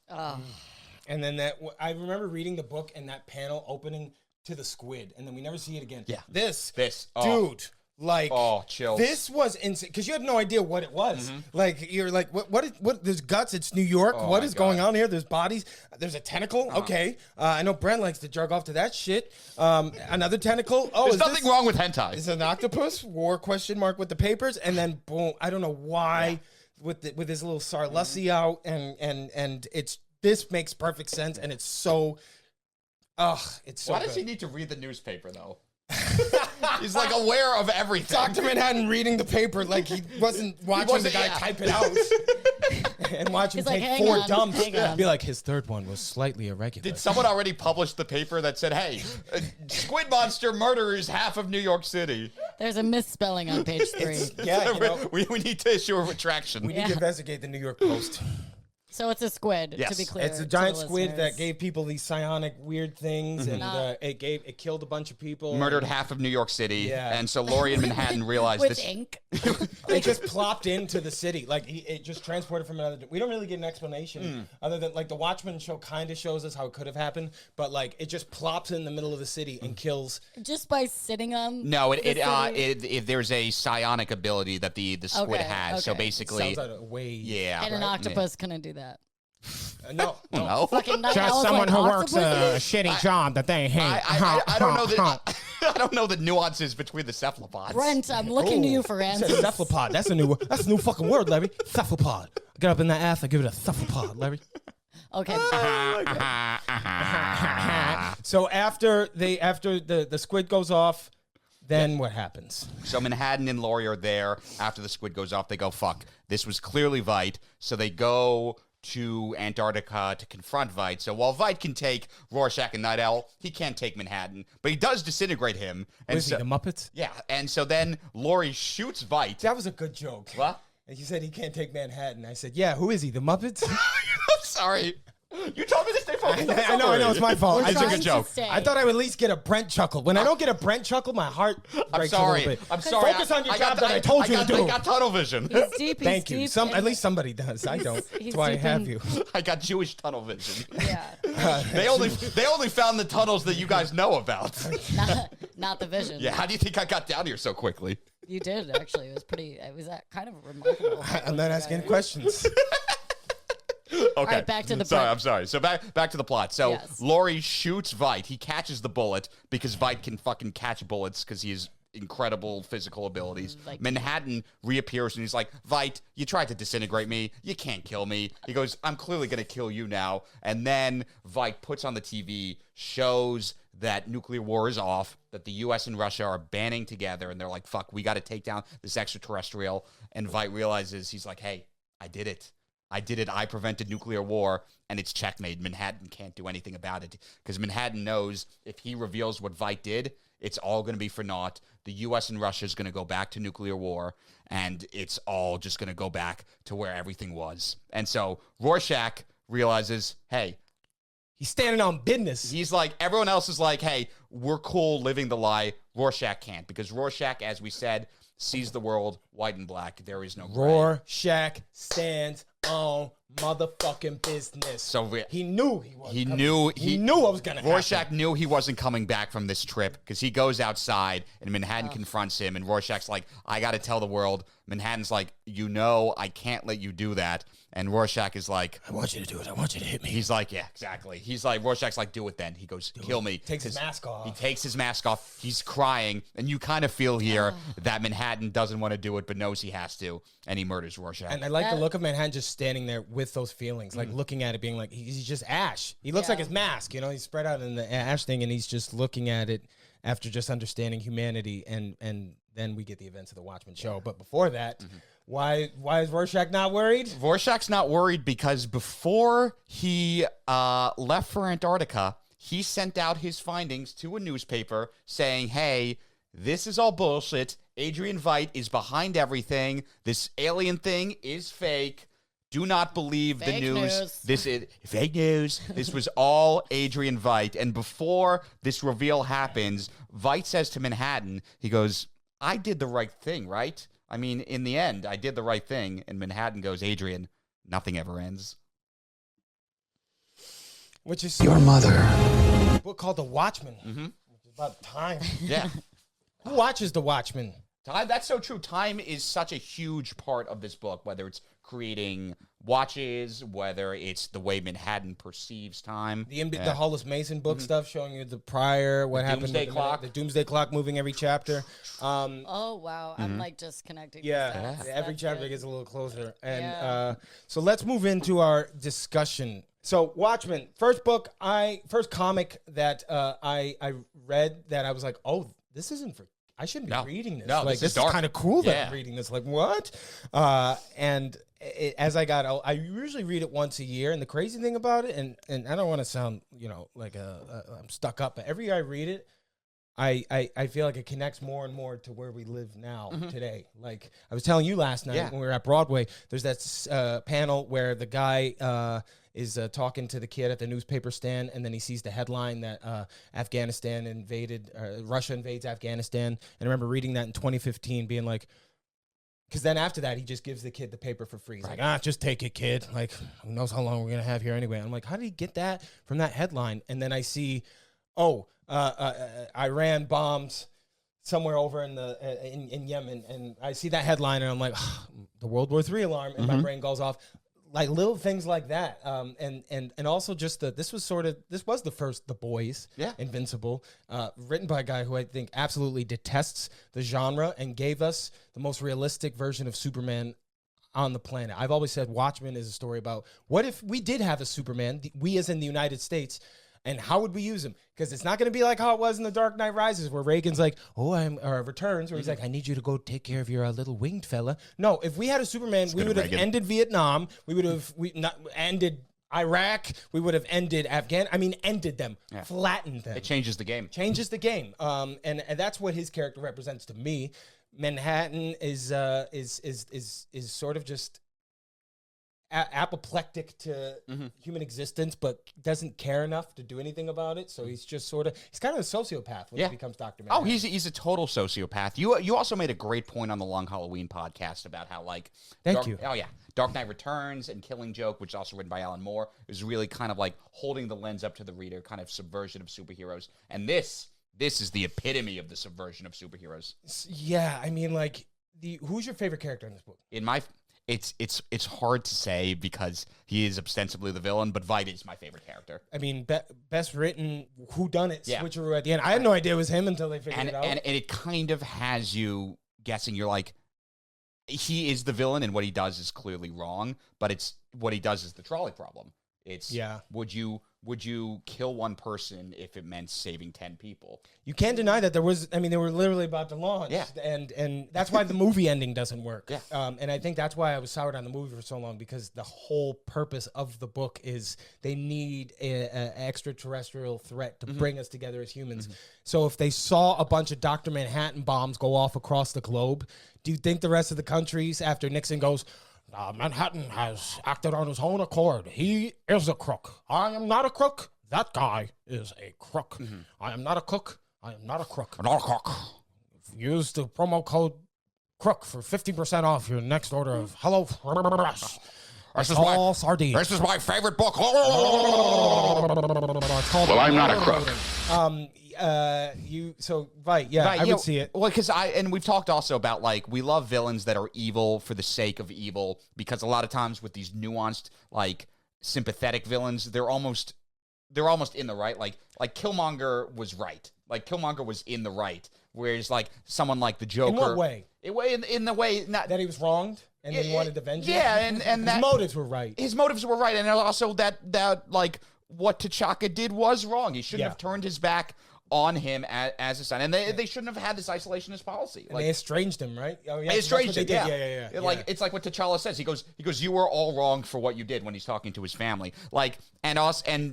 Speaker 1: And then I remember reading the book and that panel opening to the squid, and then we never see it again.
Speaker 2: Yeah.
Speaker 1: This,
Speaker 2: oh.
Speaker 1: dude, like,
Speaker 2: chills.
Speaker 1: This was insane because you had no idea what it was. Like, you're like, what? There's guts. It's New York. What is going on here? There's bodies. There's a tentacle. Okay, I know Brent likes to jerk off to that shit. Another tentacle. Oh,
Speaker 2: there's nothing wrong with hentai.
Speaker 1: Is an octopus? War question mark with the papers, and then boom. I don't know why with his little Sarlussi out, and this makes perfect sense, and it's so. It's so
Speaker 2: Why does
Speaker 1: good.
Speaker 2: he need to read the newspaper, though? He's like aware of everything.
Speaker 1: Dr. Manhattan reading the paper like he wasn't watching the guy type it out and watch him
Speaker 3: He's like,
Speaker 1: take
Speaker 3: "Hang
Speaker 1: 4
Speaker 3: on,
Speaker 1: dumps.
Speaker 3: hang on."
Speaker 1: Be like, his third one was slightly irregular.
Speaker 2: Did someone already publish the paper that said, hey, squid monster murders half of New York City?
Speaker 3: There's a misspelling on page 3.
Speaker 1: Yeah, you know,
Speaker 2: we need to issue a retraction.
Speaker 1: we need to investigate the New York Post.
Speaker 3: So it's a squid,
Speaker 2: Yes.
Speaker 3: to be clear.
Speaker 1: It's a
Speaker 3: to
Speaker 1: giant
Speaker 3: the
Speaker 1: squid
Speaker 3: listeners.
Speaker 1: that gave people these psionic weird things, and it killed a bunch of people.
Speaker 2: Murdered half of New York City.
Speaker 1: Yeah.
Speaker 2: And so Laurie and Manhattan realized
Speaker 3: with
Speaker 2: this.
Speaker 3: ink.
Speaker 1: It just plopped into the city. Like, it just transported from another. We don't really get an explanation other than, like, the Watchmen show kind of shows us how it could have happened, but, like, it just plops in the middle of the city and kills.
Speaker 3: Just by sitting on.
Speaker 2: No,
Speaker 3: the city.
Speaker 2: there's a psionic ability that the squid
Speaker 3: Okay,
Speaker 2: has. So
Speaker 3: okay.
Speaker 2: basically,
Speaker 1: Sounds like a way.
Speaker 2: yeah.
Speaker 3: And an octopus couldn't do that.
Speaker 1: No.
Speaker 2: No.
Speaker 3: Fucking Night Owl's like, octopuses?
Speaker 1: shitty job that they hate.
Speaker 2: I don't know I don't know the nuances between the cephalopods.
Speaker 3: Brent, I'm looking to you for answers.
Speaker 1: Cephalopod. That's a new fucking word, Larry. Cephalopod. Get up in that ass, I give it a cephalopod, Larry.
Speaker 3: Okay.
Speaker 1: So after the squid goes off, then what happens?
Speaker 2: So Manhattan and Laurie are there. After the squid goes off, they go, fuck, this was clearly Veidt. So they go to Antarctica to confront Veidt. So while Veidt can take Rorschach and Night Owl, he can't take Manhattan. But he does disintegrate him. And
Speaker 1: Was he the Muppets?
Speaker 2: yeah, and so then Laurie shoots Veidt.
Speaker 1: That was a good joke.
Speaker 2: What?
Speaker 1: And he said he can't take Manhattan. I said, yeah, who is he? The Muppets?
Speaker 2: I'm sorry. You told me to stay focused on the
Speaker 1: I know, it's my fault.
Speaker 3: We're
Speaker 2: It's a
Speaker 3: trying
Speaker 2: good
Speaker 3: to
Speaker 2: joke.
Speaker 3: stay.
Speaker 1: I thought I would at least get a Brent chuckle. When I don't get a Brent chuckle, my heart
Speaker 2: I'm
Speaker 1: breaks
Speaker 2: sorry.
Speaker 1: a little bit.
Speaker 2: I'm sorry.
Speaker 1: Focus on your
Speaker 2: I
Speaker 1: job
Speaker 2: got-
Speaker 1: that I told you to do.
Speaker 2: I got tunnel vision.
Speaker 3: He's deep. He's
Speaker 1: Thank you.
Speaker 3: deep
Speaker 1: At
Speaker 3: in-
Speaker 1: least somebody does. I don't.
Speaker 3: he's
Speaker 1: That's why I
Speaker 3: deep
Speaker 1: have
Speaker 3: in-
Speaker 1: you.
Speaker 2: I got Jewish tunnel vision.
Speaker 3: Yeah.
Speaker 2: They only found the tunnels that you guys know about.
Speaker 3: Not the vision.
Speaker 2: Yeah, how do you think I got down here so quickly?
Speaker 3: You did, actually. It was kind of remarkable.
Speaker 1: I'm not asking questions.
Speaker 2: Okay.
Speaker 3: right, back to the
Speaker 2: Sorry,
Speaker 3: plot.
Speaker 2: I'm sorry. So back to the plot. So
Speaker 3: Yes.
Speaker 2: Laurie shoots Veidt. He catches the bullet because Veidt can fucking catch bullets because he has incredible physical abilities.
Speaker 3: Like-
Speaker 2: Manhattan reappears and he's like, Veidt, you tried to disintegrate me. You can't kill me. He goes, I'm clearly going to kill you now. And then Veidt puts on the TV, shows that nuclear war is off, that the U.S. and Russia are banding together, and they're like, fuck, we got to take down this extraterrestrial. And Veidt realizes, he's like, hey, I did it. I prevented nuclear war, and it's checkmate. Manhattan can't do anything about it because Manhattan knows if he reveals what Veidt did, it's all going to be for naught. The U.S. and Russia is going to go back to nuclear war, and it's all just going to go back to where everything was. And so Rorschach realizes, hey,
Speaker 1: He's standing on business.
Speaker 2: he's like, everyone else is like, hey, we're cool living the lie. Rorschach can't because Rorschach, as we said, sees the world white and black. There is no gray.
Speaker 1: Rorschach stands own motherfucking business.
Speaker 2: So
Speaker 1: he knew he was.
Speaker 2: He knew
Speaker 1: what was gonna happen.
Speaker 2: Rorschach knew he wasn't coming back from this trip because he goes outside and Manhattan confronts him and Rorschach's like, I got to tell the world. Manhattan's like, I can't let you do that. And Rorschach is like,
Speaker 1: I want you to do it. I want you to hit me.
Speaker 2: He's like, yeah, exactly. He's like, Rorschach's like, do it then. He goes, kill me.
Speaker 1: Takes his mask off.
Speaker 2: He takes his mask off. He's crying. And you kind of feel here that Manhattan doesn't want to do it, but knows he has to. And he murders Rorschach.
Speaker 1: And I like the look of Manhattan just standing there with those feelings, like looking at it, being like, he's just ash. He looks like his mask, he's spread out in the ash thing, and he's just looking at it after just understanding humanity. And then we get the events of the Watchmen show. But before that, why is Rorschach not worried?
Speaker 2: Rorschach's not worried because before he left for Antarctica, he sent out his findings to a newspaper saying, hey, this is all bullshit. Adrian Veidt is behind everything. This alien thing is fake. Do not believe the news. This is fake news. This was all Adrian Veidt. And before this reveal happens, Veidt says to Manhattan, he goes, I did the right thing, right? I mean, in the end, I did the right thing. And Manhattan goes, Adrian, nothing ever ends.
Speaker 1: Which is
Speaker 6: Your mother.
Speaker 1: a book called The Watchmen. Which is about time.
Speaker 2: Yeah.
Speaker 1: Who watches The Watchmen?
Speaker 2: Time, that's so true. Time is such a huge part of this book, whether it's creating watches, whether it's the way Manhattan perceives time.
Speaker 1: The Hollis Mason book stuff showing you the prior, what happened
Speaker 2: Doomsday Clock.
Speaker 1: The Doomsday Clock moving every chapter.
Speaker 3: Oh, wow. I'm like just connecting.
Speaker 1: Yeah,
Speaker 3: That's
Speaker 1: every chapter
Speaker 3: good.
Speaker 1: gets a little closer. And so let's move into our discussion. So Watchmen, first comic that I read that I was like, oh, this isn't for, I shouldn't be reading this.
Speaker 2: No,
Speaker 1: like,
Speaker 2: this is
Speaker 1: is
Speaker 2: dark.
Speaker 1: kind of cool that
Speaker 2: Yeah.
Speaker 1: I'm reading this. Like, what? As I got out, I usually read it once a year. And the crazy thing about it, and I don't want to sound, like I'm stuck up, but every year I read it, I feel like it connects more and more to where we live now today. Like I was telling you last night when we were at Broadway, there's that panel where the guy is talking to the kid at the newspaper stand, and then he sees the headline that Russia invades Afghanistan. And I remember reading that in 2015, being like, because then after that, he just gives the kid the paper for free. He's like, just take it, kid. Like, who knows how long we're going to have here anyway. I'm like, how did he get that from that headline? And then I see, Iran bombs somewhere over in Yemen, and I see that headline, and I'm like, the World War III alarm, and my brain goes off. Like little things like that, and also just this was the first The Boys, Invincible, written by a guy who I think absolutely detests the genre and gave us the most realistic version of Superman on the planet. I've always said Watchmen is a story about what if we did have a Superman, we as in the United States, and how would we use him? Because it's not going to be like how it was in The Dark Knight Rises, where Reagan's like, or Returns, where he's like, I need you to go take care of your little winged fella. No, if we had a Superman, we would have ended Vietnam. We would have ended Iraq. We would have ended ended them, flattened them.
Speaker 2: It changes the game.
Speaker 1: Changes the game. And that's what his character represents to me. Manhattan is sort of just apoplectic to human existence, but doesn't care enough to do anything about it. So he's just he's kind of a sociopath when he becomes Dr. Manhattan.
Speaker 2: Oh, he's a total sociopath. You also made a great point on the Long Halloween podcast about how
Speaker 1: Thank you.
Speaker 2: Oh yeah, Dark Knight Returns and Killing Joke, which is also written by Alan Moore, is really kind of like holding the lens up to the reader, kind of subversion of superheroes. And this is the epitome of the subversion of superheroes.
Speaker 1: Yeah, I mean, like who's your favorite character in this book?
Speaker 2: It's hard to say because he is ostensibly the villain, but Veidt is my favorite character.
Speaker 1: I mean, best written whodunit switcheroo at the end. I had no idea it was him until they figured it out.
Speaker 2: And it kind of has you guessing. You're like, he is the villain, and what he does is clearly wrong, but it's what he does is the trolley problem. It's would you kill one person if it meant saving 10 people?
Speaker 1: You can't deny that they were literally about to launch. Yeah. And that's why the movie ending doesn't work.
Speaker 2: Yeah.
Speaker 1: And I think that's why I was soured on the movie for so long, because the whole purpose of the book is they need an extraterrestrial threat to bring us together as humans. So if they saw a bunch of Dr. Manhattan bombs go off across the globe, do you think the rest of the countries, after Nixon goes, Manhattan has acted on his own accord. He is a crook. I am not a crook. That guy is a crook. I am not a cook. I am not a crook.
Speaker 2: I'm not a crook.
Speaker 1: Use the promo code CROOK for 50% off your next order of Hello Fresh. all sardines.
Speaker 2: This is my favorite book.
Speaker 1: Well,
Speaker 4: I'm not a crook.
Speaker 1: Right, I would see it.
Speaker 2: Well, because we've talked also about, like, we love villains that are evil for the sake of evil, because a lot of times with these nuanced, like, sympathetic villains, they're almost in the right. Like Killmonger was right. Like, Killmonger was in the right. Whereas, like, someone like the Joker.
Speaker 1: In what way?
Speaker 2: In the way
Speaker 1: That he was wronged and then he wanted to avenge it?
Speaker 2: Yeah, and
Speaker 1: his motives were right.
Speaker 2: His motives were right. And also that like, what T'Chaka did was wrong. He shouldn't have turned his back on him as a son. And they shouldn't have had this isolationist policy.
Speaker 1: And they estranged him, right? Oh, yeah,
Speaker 2: they estranged him,
Speaker 1: yeah.
Speaker 2: Like, it's like what T'Challa says. He goes, you were all wrong for what you did, when he's talking to his family. Like, and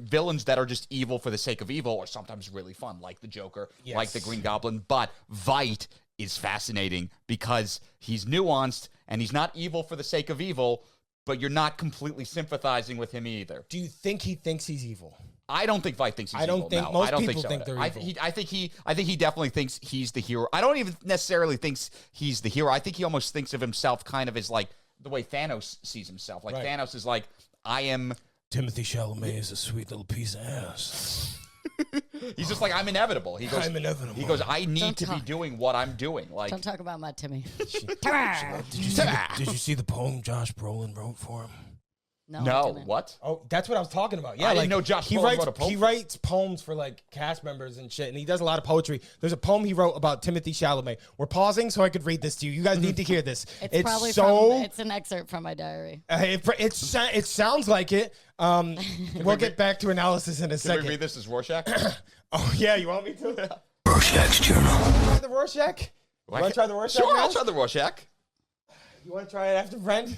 Speaker 2: villains that are just evil for the sake of evil are sometimes really fun, like the Joker, like the Green Goblin. But Veidt is fascinating because he's nuanced and he's not evil for the sake of evil, but you're not completely sympathizing with him either.
Speaker 1: Do you think he thinks he's evil?
Speaker 2: I don't think Veidt thinks he's evil.
Speaker 1: Most people think they're evil.
Speaker 2: I think he definitely thinks he's the hero. I don't even necessarily think he's the hero. I think he almost thinks of himself kind of as, like, the way Thanos sees himself. Like, Thanos is like, I am...
Speaker 1: Timothy Chalamet is a sweet little piece of ass.
Speaker 2: He's just like, I'm inevitable. He goes,
Speaker 1: I'm inevitable.
Speaker 2: He goes, I need to be doing what I'm doing. Like,
Speaker 3: Don't talk about my Timmy.
Speaker 1: Did you see the poem Josh Brolin wrote for him?
Speaker 3: No,
Speaker 2: no, what?
Speaker 1: Oh, that's what I was talking about. Yeah,
Speaker 2: I didn't know Josh Brolin wrote a poem.
Speaker 1: He writes poems for, like, cast members and shit, and he does a lot of poetry. There's a poem he wrote about Timothy Chalamet. We're pausing so I could read this to you. You guys need to hear this.
Speaker 3: It's probably it's an excerpt from my diary.
Speaker 1: It sounds like it. We'll get back to analysis in a second.
Speaker 2: Can we read this as Rorschach?
Speaker 1: Oh, yeah, you want me to?
Speaker 6: Rorschach's journal.
Speaker 1: Try the Rorschach? You want to try the Rorschach?
Speaker 2: Sure, I'll
Speaker 1: mask?
Speaker 2: try the Rorschach.
Speaker 1: You want to try it after Brent?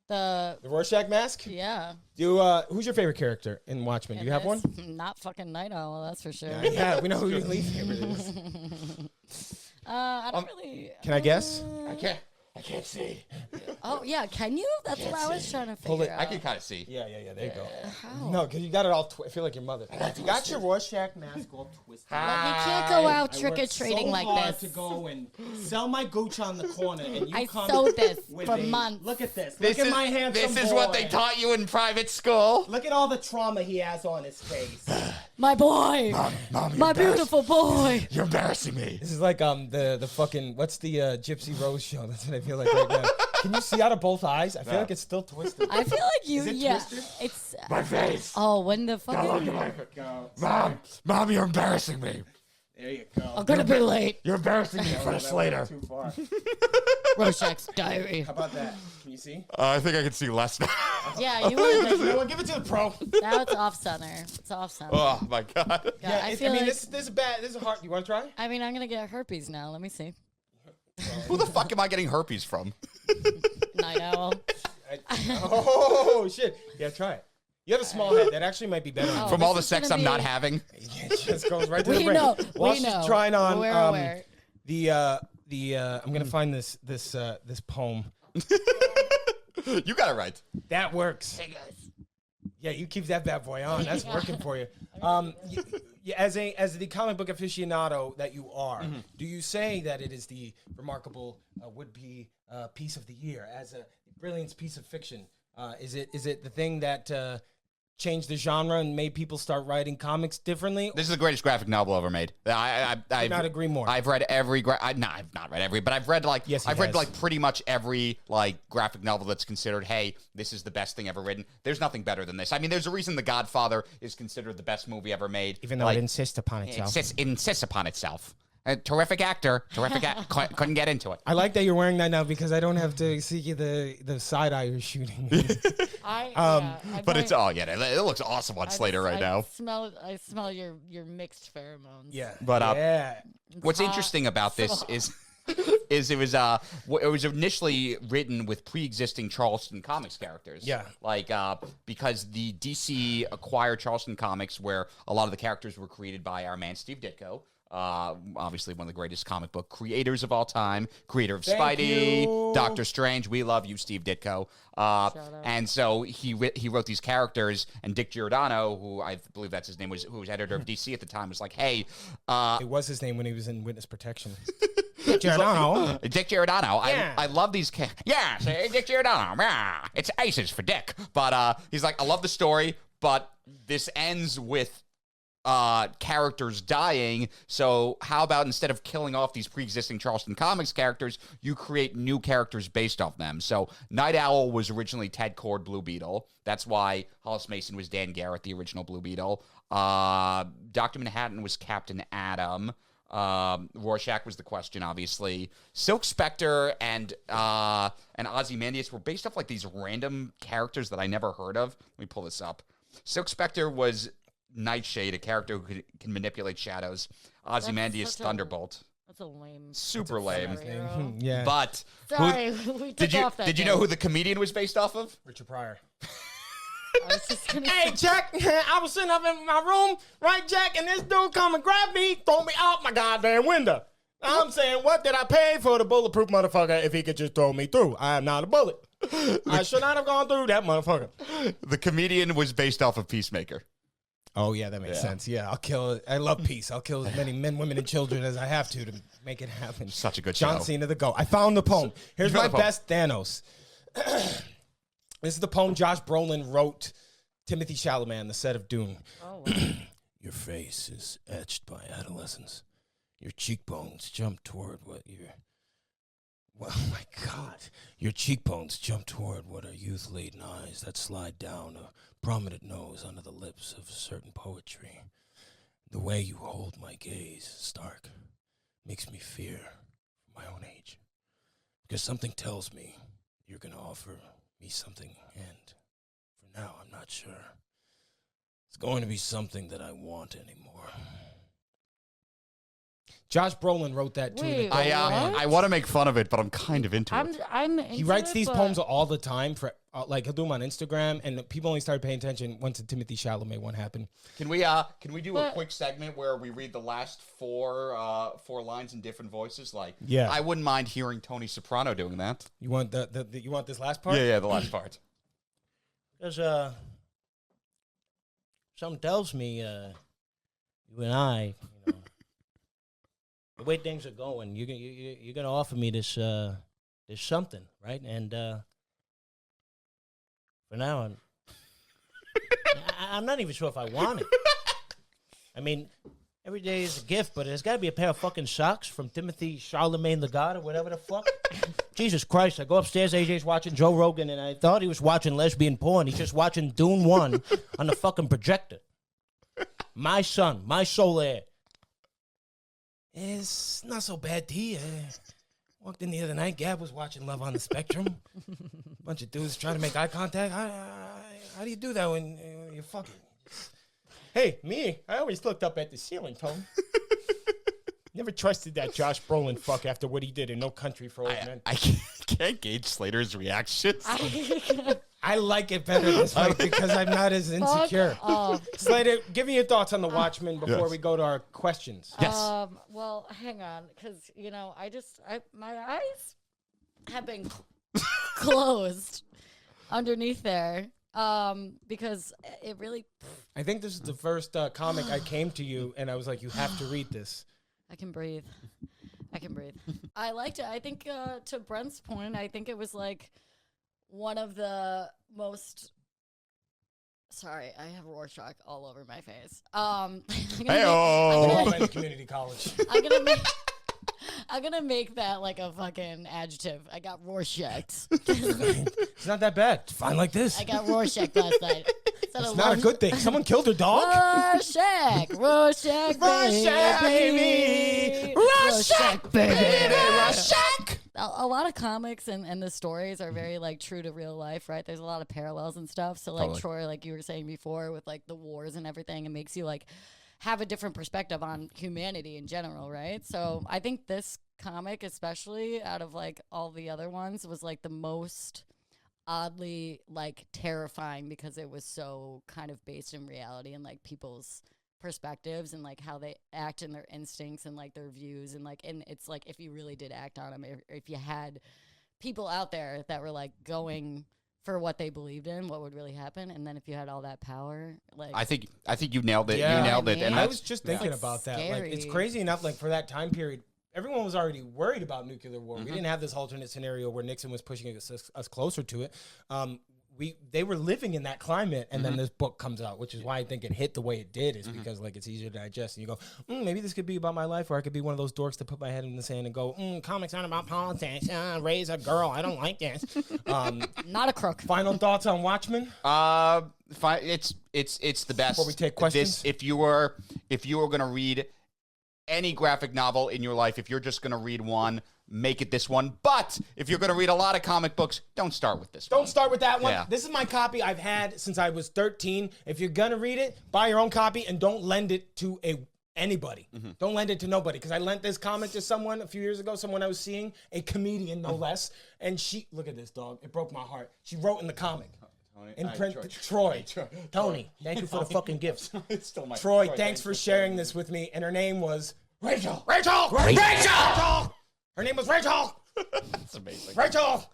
Speaker 3: The
Speaker 1: Rorschach mask?
Speaker 3: Yeah.
Speaker 1: Who's your favorite character in Watchmen? Do you have one?
Speaker 3: Not fucking Night Owl, that's for sure.
Speaker 1: Yeah, we know who your least favorite is.
Speaker 3: I don't really.
Speaker 1: Can I guess?
Speaker 2: I can't see.
Speaker 3: Oh yeah, can you? That's what I was trying to figure out.
Speaker 2: I can kind of see.
Speaker 1: Yeah. There you go.
Speaker 3: How?
Speaker 1: No, because you got it all. I feel like your mother. You got your Rorschach mask all twisted.
Speaker 3: But you can't go out trick or treating
Speaker 1: so
Speaker 3: like
Speaker 1: hard
Speaker 3: this.
Speaker 1: to go and sell my gooch on the corner, and you
Speaker 3: I
Speaker 1: come
Speaker 3: sewed this
Speaker 1: with
Speaker 3: for
Speaker 1: a-
Speaker 3: months.
Speaker 1: Look at this. Look at my handsome
Speaker 2: This is
Speaker 1: boy.
Speaker 2: what they taught you in private school.
Speaker 1: Look at all the trauma he has on his face.
Speaker 3: My boy,
Speaker 2: Mom,
Speaker 3: my beautiful boy.
Speaker 2: You're embarrassing me.
Speaker 1: This is like the fucking what's the Gypsy Rose show? That's what I feel like right now. Can you see out of both eyes? I feel like it's still twisted.
Speaker 3: I feel like you.
Speaker 1: Is it
Speaker 3: Yeah,
Speaker 1: twisted?
Speaker 3: it's.
Speaker 2: My face.
Speaker 3: Oh, when the fucking.
Speaker 2: Mom, you're embarrassing me.
Speaker 1: There you go.
Speaker 3: I'm gonna be late.
Speaker 2: You're embarrassing me in front of Slater.
Speaker 1: Too far.
Speaker 3: Rorschach's diary.
Speaker 1: How about that? Can you see?
Speaker 2: I think I can see less now.
Speaker 3: Yeah, you would.
Speaker 1: You know what? Give it to the pro.
Speaker 3: Now it's off center. It's off center.
Speaker 2: Oh my god.
Speaker 3: Yeah, I feel
Speaker 1: mean,
Speaker 3: like.
Speaker 1: this is bad. This is hard. You want to try?
Speaker 3: I mean, I'm gonna get herpes now. Let me see.
Speaker 2: Who the fuck am I getting herpes from?
Speaker 3: Night Owl.
Speaker 1: Oh shit! Yeah, try it. You have a small head. That actually might be better.
Speaker 3: Oh,
Speaker 2: From
Speaker 3: this
Speaker 2: all the
Speaker 3: is
Speaker 2: sex
Speaker 3: gonna
Speaker 2: I'm not
Speaker 3: be-
Speaker 2: having.
Speaker 1: It just goes right to the
Speaker 3: We
Speaker 1: brain.
Speaker 3: know.
Speaker 1: While
Speaker 3: We
Speaker 1: she's
Speaker 3: know.
Speaker 1: trying on
Speaker 3: We're aware.
Speaker 1: I'm gonna find this poem.
Speaker 2: You got it right.
Speaker 1: That works. Yeah, you keep that bad boy on. That's working for you. As the comic book aficionado that you are, do you say that it is the remarkable would-be piece of the year as a brilliant piece of fiction? Is it the thing that changed the genre and made people start writing comics differently?
Speaker 2: This is the greatest graphic novel ever made. I
Speaker 1: Could not agree more.
Speaker 2: I've read every. I've not read every, but I've read like
Speaker 1: Yes, he
Speaker 2: I've read
Speaker 1: has.
Speaker 2: like pretty much every like graphic novel that's considered. Hey, this is the best thing ever written. There's nothing better than this. I mean, there's a reason The Godfather is considered the best movie ever made.
Speaker 1: Even though
Speaker 2: like,
Speaker 1: it insists upon itself.
Speaker 2: insists upon itself. A terrific actor, couldn't get into it.
Speaker 1: I like that you're wearing that now because I don't have to see the side eye you're shooting.
Speaker 2: But it's it looks awesome on Slater right now.
Speaker 3: I smell your mixed pheromones.
Speaker 1: Yeah.
Speaker 2: But
Speaker 1: yeah.
Speaker 2: what's
Speaker 3: hot.
Speaker 2: interesting about this is it was initially written with pre-existing Charleston Comics characters.
Speaker 1: Yeah.
Speaker 2: Like because the DC acquired Charleston Comics, where a lot of the characters were created by our man Steve Ditko. Obviously one of the greatest comic book creators of all time, creator of
Speaker 1: Thank
Speaker 2: Spidey,
Speaker 1: you.
Speaker 2: Doctor Strange. We love you, Steve Ditko. And so he wrote these characters, and Dick Giordano, who I believe that's his name, who was editor of DC at the time, was like, hey,
Speaker 1: It was his name when he was in Witness Protection. Giordano.
Speaker 2: Dick Giordano.
Speaker 1: Yeah.
Speaker 2: I love these. Yeah, say Dick Giordano. Yeah, it's aces for Dick. But he's like, I love the story, but this ends with characters dying. So how about instead of killing off these pre-existing Charleston Comics characters, you create new characters based off them? So Night Owl was originally Ted Kord, Blue Beetle. That's why Hollis Mason was Dan Garrett, the original Blue Beetle. Dr. Manhattan was Captain Atom. Rorschach was the Question, obviously. Silk Spectre and Ozymandias were based off like these random characters that I never heard of. Let me pull this up. Silk Spectre was Nightshade, a character who can manipulate shadows. Ozymandias, Thunderbolt.
Speaker 3: That's a lame.
Speaker 2: Super lame.
Speaker 3: Scenario.
Speaker 1: Yeah.
Speaker 2: But
Speaker 3: Sorry, we took off that.
Speaker 2: did you know who the comedian was based off of?
Speaker 1: Richard Pryor.
Speaker 3: I was just gonna
Speaker 1: Hey, Jack, I was sitting up in my room, right, Jack, and this dude come and grab me, throw me out my goddamn window. I'm saying, what did I pay for the bulletproof motherfucker if he could just throw me through? I am not a bullet. I should not have gone through that motherfucker.
Speaker 2: The comedian was based off of Peacemaker.
Speaker 1: Oh, yeah, that makes sense. Yeah, I'll kill it. I love peace. I'll kill as many men, women, and children as I have to make it happen.
Speaker 2: Such a good
Speaker 1: John
Speaker 2: show.
Speaker 1: Cena the GOAT. I found the poem. Here's
Speaker 2: You found
Speaker 1: my
Speaker 2: the poem.
Speaker 1: best Thanos. This is the poem Josh Brolin wrote Timothy Chalamet on the set of Dune.
Speaker 3: Oh, wow.
Speaker 1: Your face is etched by adolescence. Your cheekbones jump toward what you're... Well, oh my God. Your cheekbones jump toward what are youth-laden eyes that slide down a prominent nose under the lips of certain poetry. The way you hold my gaze, Stark, makes me fear my own age. Because something tells me you're going to offer me something, and for now, I'm not sure. It's going to be something that I want anymore. Josh Brolin wrote that too.
Speaker 3: Wait,
Speaker 2: I want to make fun of it, but I'm kind of into it.
Speaker 3: I'm
Speaker 1: He writes these poems all the time for like he'll do them on Instagram, and people only started paying attention once the Timothy Chalamet one happened.
Speaker 2: Can we do a quick segment where we read the last four lines in different voices? Like,
Speaker 1: Yeah.
Speaker 2: I wouldn't mind hearing Tony Soprano doing that.
Speaker 1: You want you want this last part?
Speaker 2: Yeah, the last part.
Speaker 1: Because something tells me you and I, you know, the way things are going, you're gonna offer me this something, right? And for now, I'm not even sure if I want it. I mean, every day is a gift, but there's got to be a pair of fucking socks from Timothy Charlemagne the God or whatever the fuck. Jesus Christ, I go upstairs, AJ's watching Joe Rogan, and I thought he was watching lesbian porn. He's just watching Dune 1 on the fucking projector. My son, my soul heir. It's not so bad, D. Walked in the other night, Gab was watching Love on the Spectrum. Bunch of dudes trying to make eye contact. How do you do that when you're fucking? Hey, me, I always looked up at the ceiling, Tone. Never trusted that Josh Brolin fuck after what he did in No Country for Old Men.
Speaker 2: I can't gauge Slater's reactions.
Speaker 1: I like it better this way because I'm not as insecure. Slater, give me your thoughts on the Watchmen before we go to our questions.
Speaker 2: Yes.
Speaker 3: Well, hang on, because my eyes have been closed underneath there. Because it really.
Speaker 1: I think this is the first comic I came to you and I was like, you have to read this.
Speaker 3: I can breathe. I liked it. I think to Brent's point, I think it was like one of the most. Sorry, I have Rorschach all over my face.
Speaker 2: Hey-oh.
Speaker 1: Community college.
Speaker 3: I'm gonna make that like a fucking adjective. I got Rorschach.
Speaker 1: It's not that bad. It's fine like this.
Speaker 3: I got Rorschach last night.
Speaker 1: It's not a good thing. Someone killed her dog.
Speaker 3: Rorschach, baby.
Speaker 1: Rorschach, baby. Rorschach.
Speaker 3: A lot of comics and the stories are very like true to real life, right? There's a lot of parallels and stuff. So like
Speaker 2: Totally.
Speaker 3: Troy, like you were saying before, with like the wars and everything, it makes you like have a different perspective on humanity in general, right? So I think this comic, especially out of like all the other ones, was like the most oddly like terrifying because it was so kind of based in reality and like people's perspectives and like how they act and their instincts and like their views and like, and it's like if you really did act on them, if you had people out there that were like going for what they believed in, what would really happen, and then if you had all that power, like
Speaker 2: I think you nailed it.
Speaker 1: Yeah.
Speaker 2: You nailed it.
Speaker 3: I
Speaker 2: And
Speaker 3: mean,
Speaker 1: I
Speaker 2: that's,
Speaker 1: was just thinking
Speaker 3: Like,
Speaker 1: about that. Like, it's
Speaker 3: scary.
Speaker 1: crazy enough. Like for that time period, everyone was already worried about nuclear war. We didn't have this alternate scenario where Nixon was pushing us closer to it. They were living in that climate, and then this book comes out, which is why I think it hit the way it did. Is because like it's easier to digest, and you go, maybe this could be about my life, or I could be one of those dorks that put my head in the sand and go, comics aren't about politics. Raise a girl. I don't like this.
Speaker 3: not a crook.
Speaker 1: Final thoughts on Watchmen?
Speaker 2: it's the best.
Speaker 1: Before we take questions?
Speaker 2: If you were going to read any graphic novel in your life, if you're just going to read one, make it this one. But if you're going to read a lot of comic books, don't start with this one.
Speaker 1: Don't start with that one.
Speaker 2: Yeah.
Speaker 1: This is my copy I've had since I was 13. If you're gonna read it, buy your own copy and don't lend it to anybody. Don't lend it to nobody. Because I lent this comic to someone a few years ago, someone I was seeing, a comedian no less. And she, look at this dog, it broke my heart. She wrote in the comic. In print, Troy. Tony, thank you for the fucking gifts.
Speaker 2: It's still my
Speaker 1: Troy, thanks for sharing this with me. And her name was Rachel. Her name was Rachel.
Speaker 2: That's amazing.
Speaker 1: Rachel.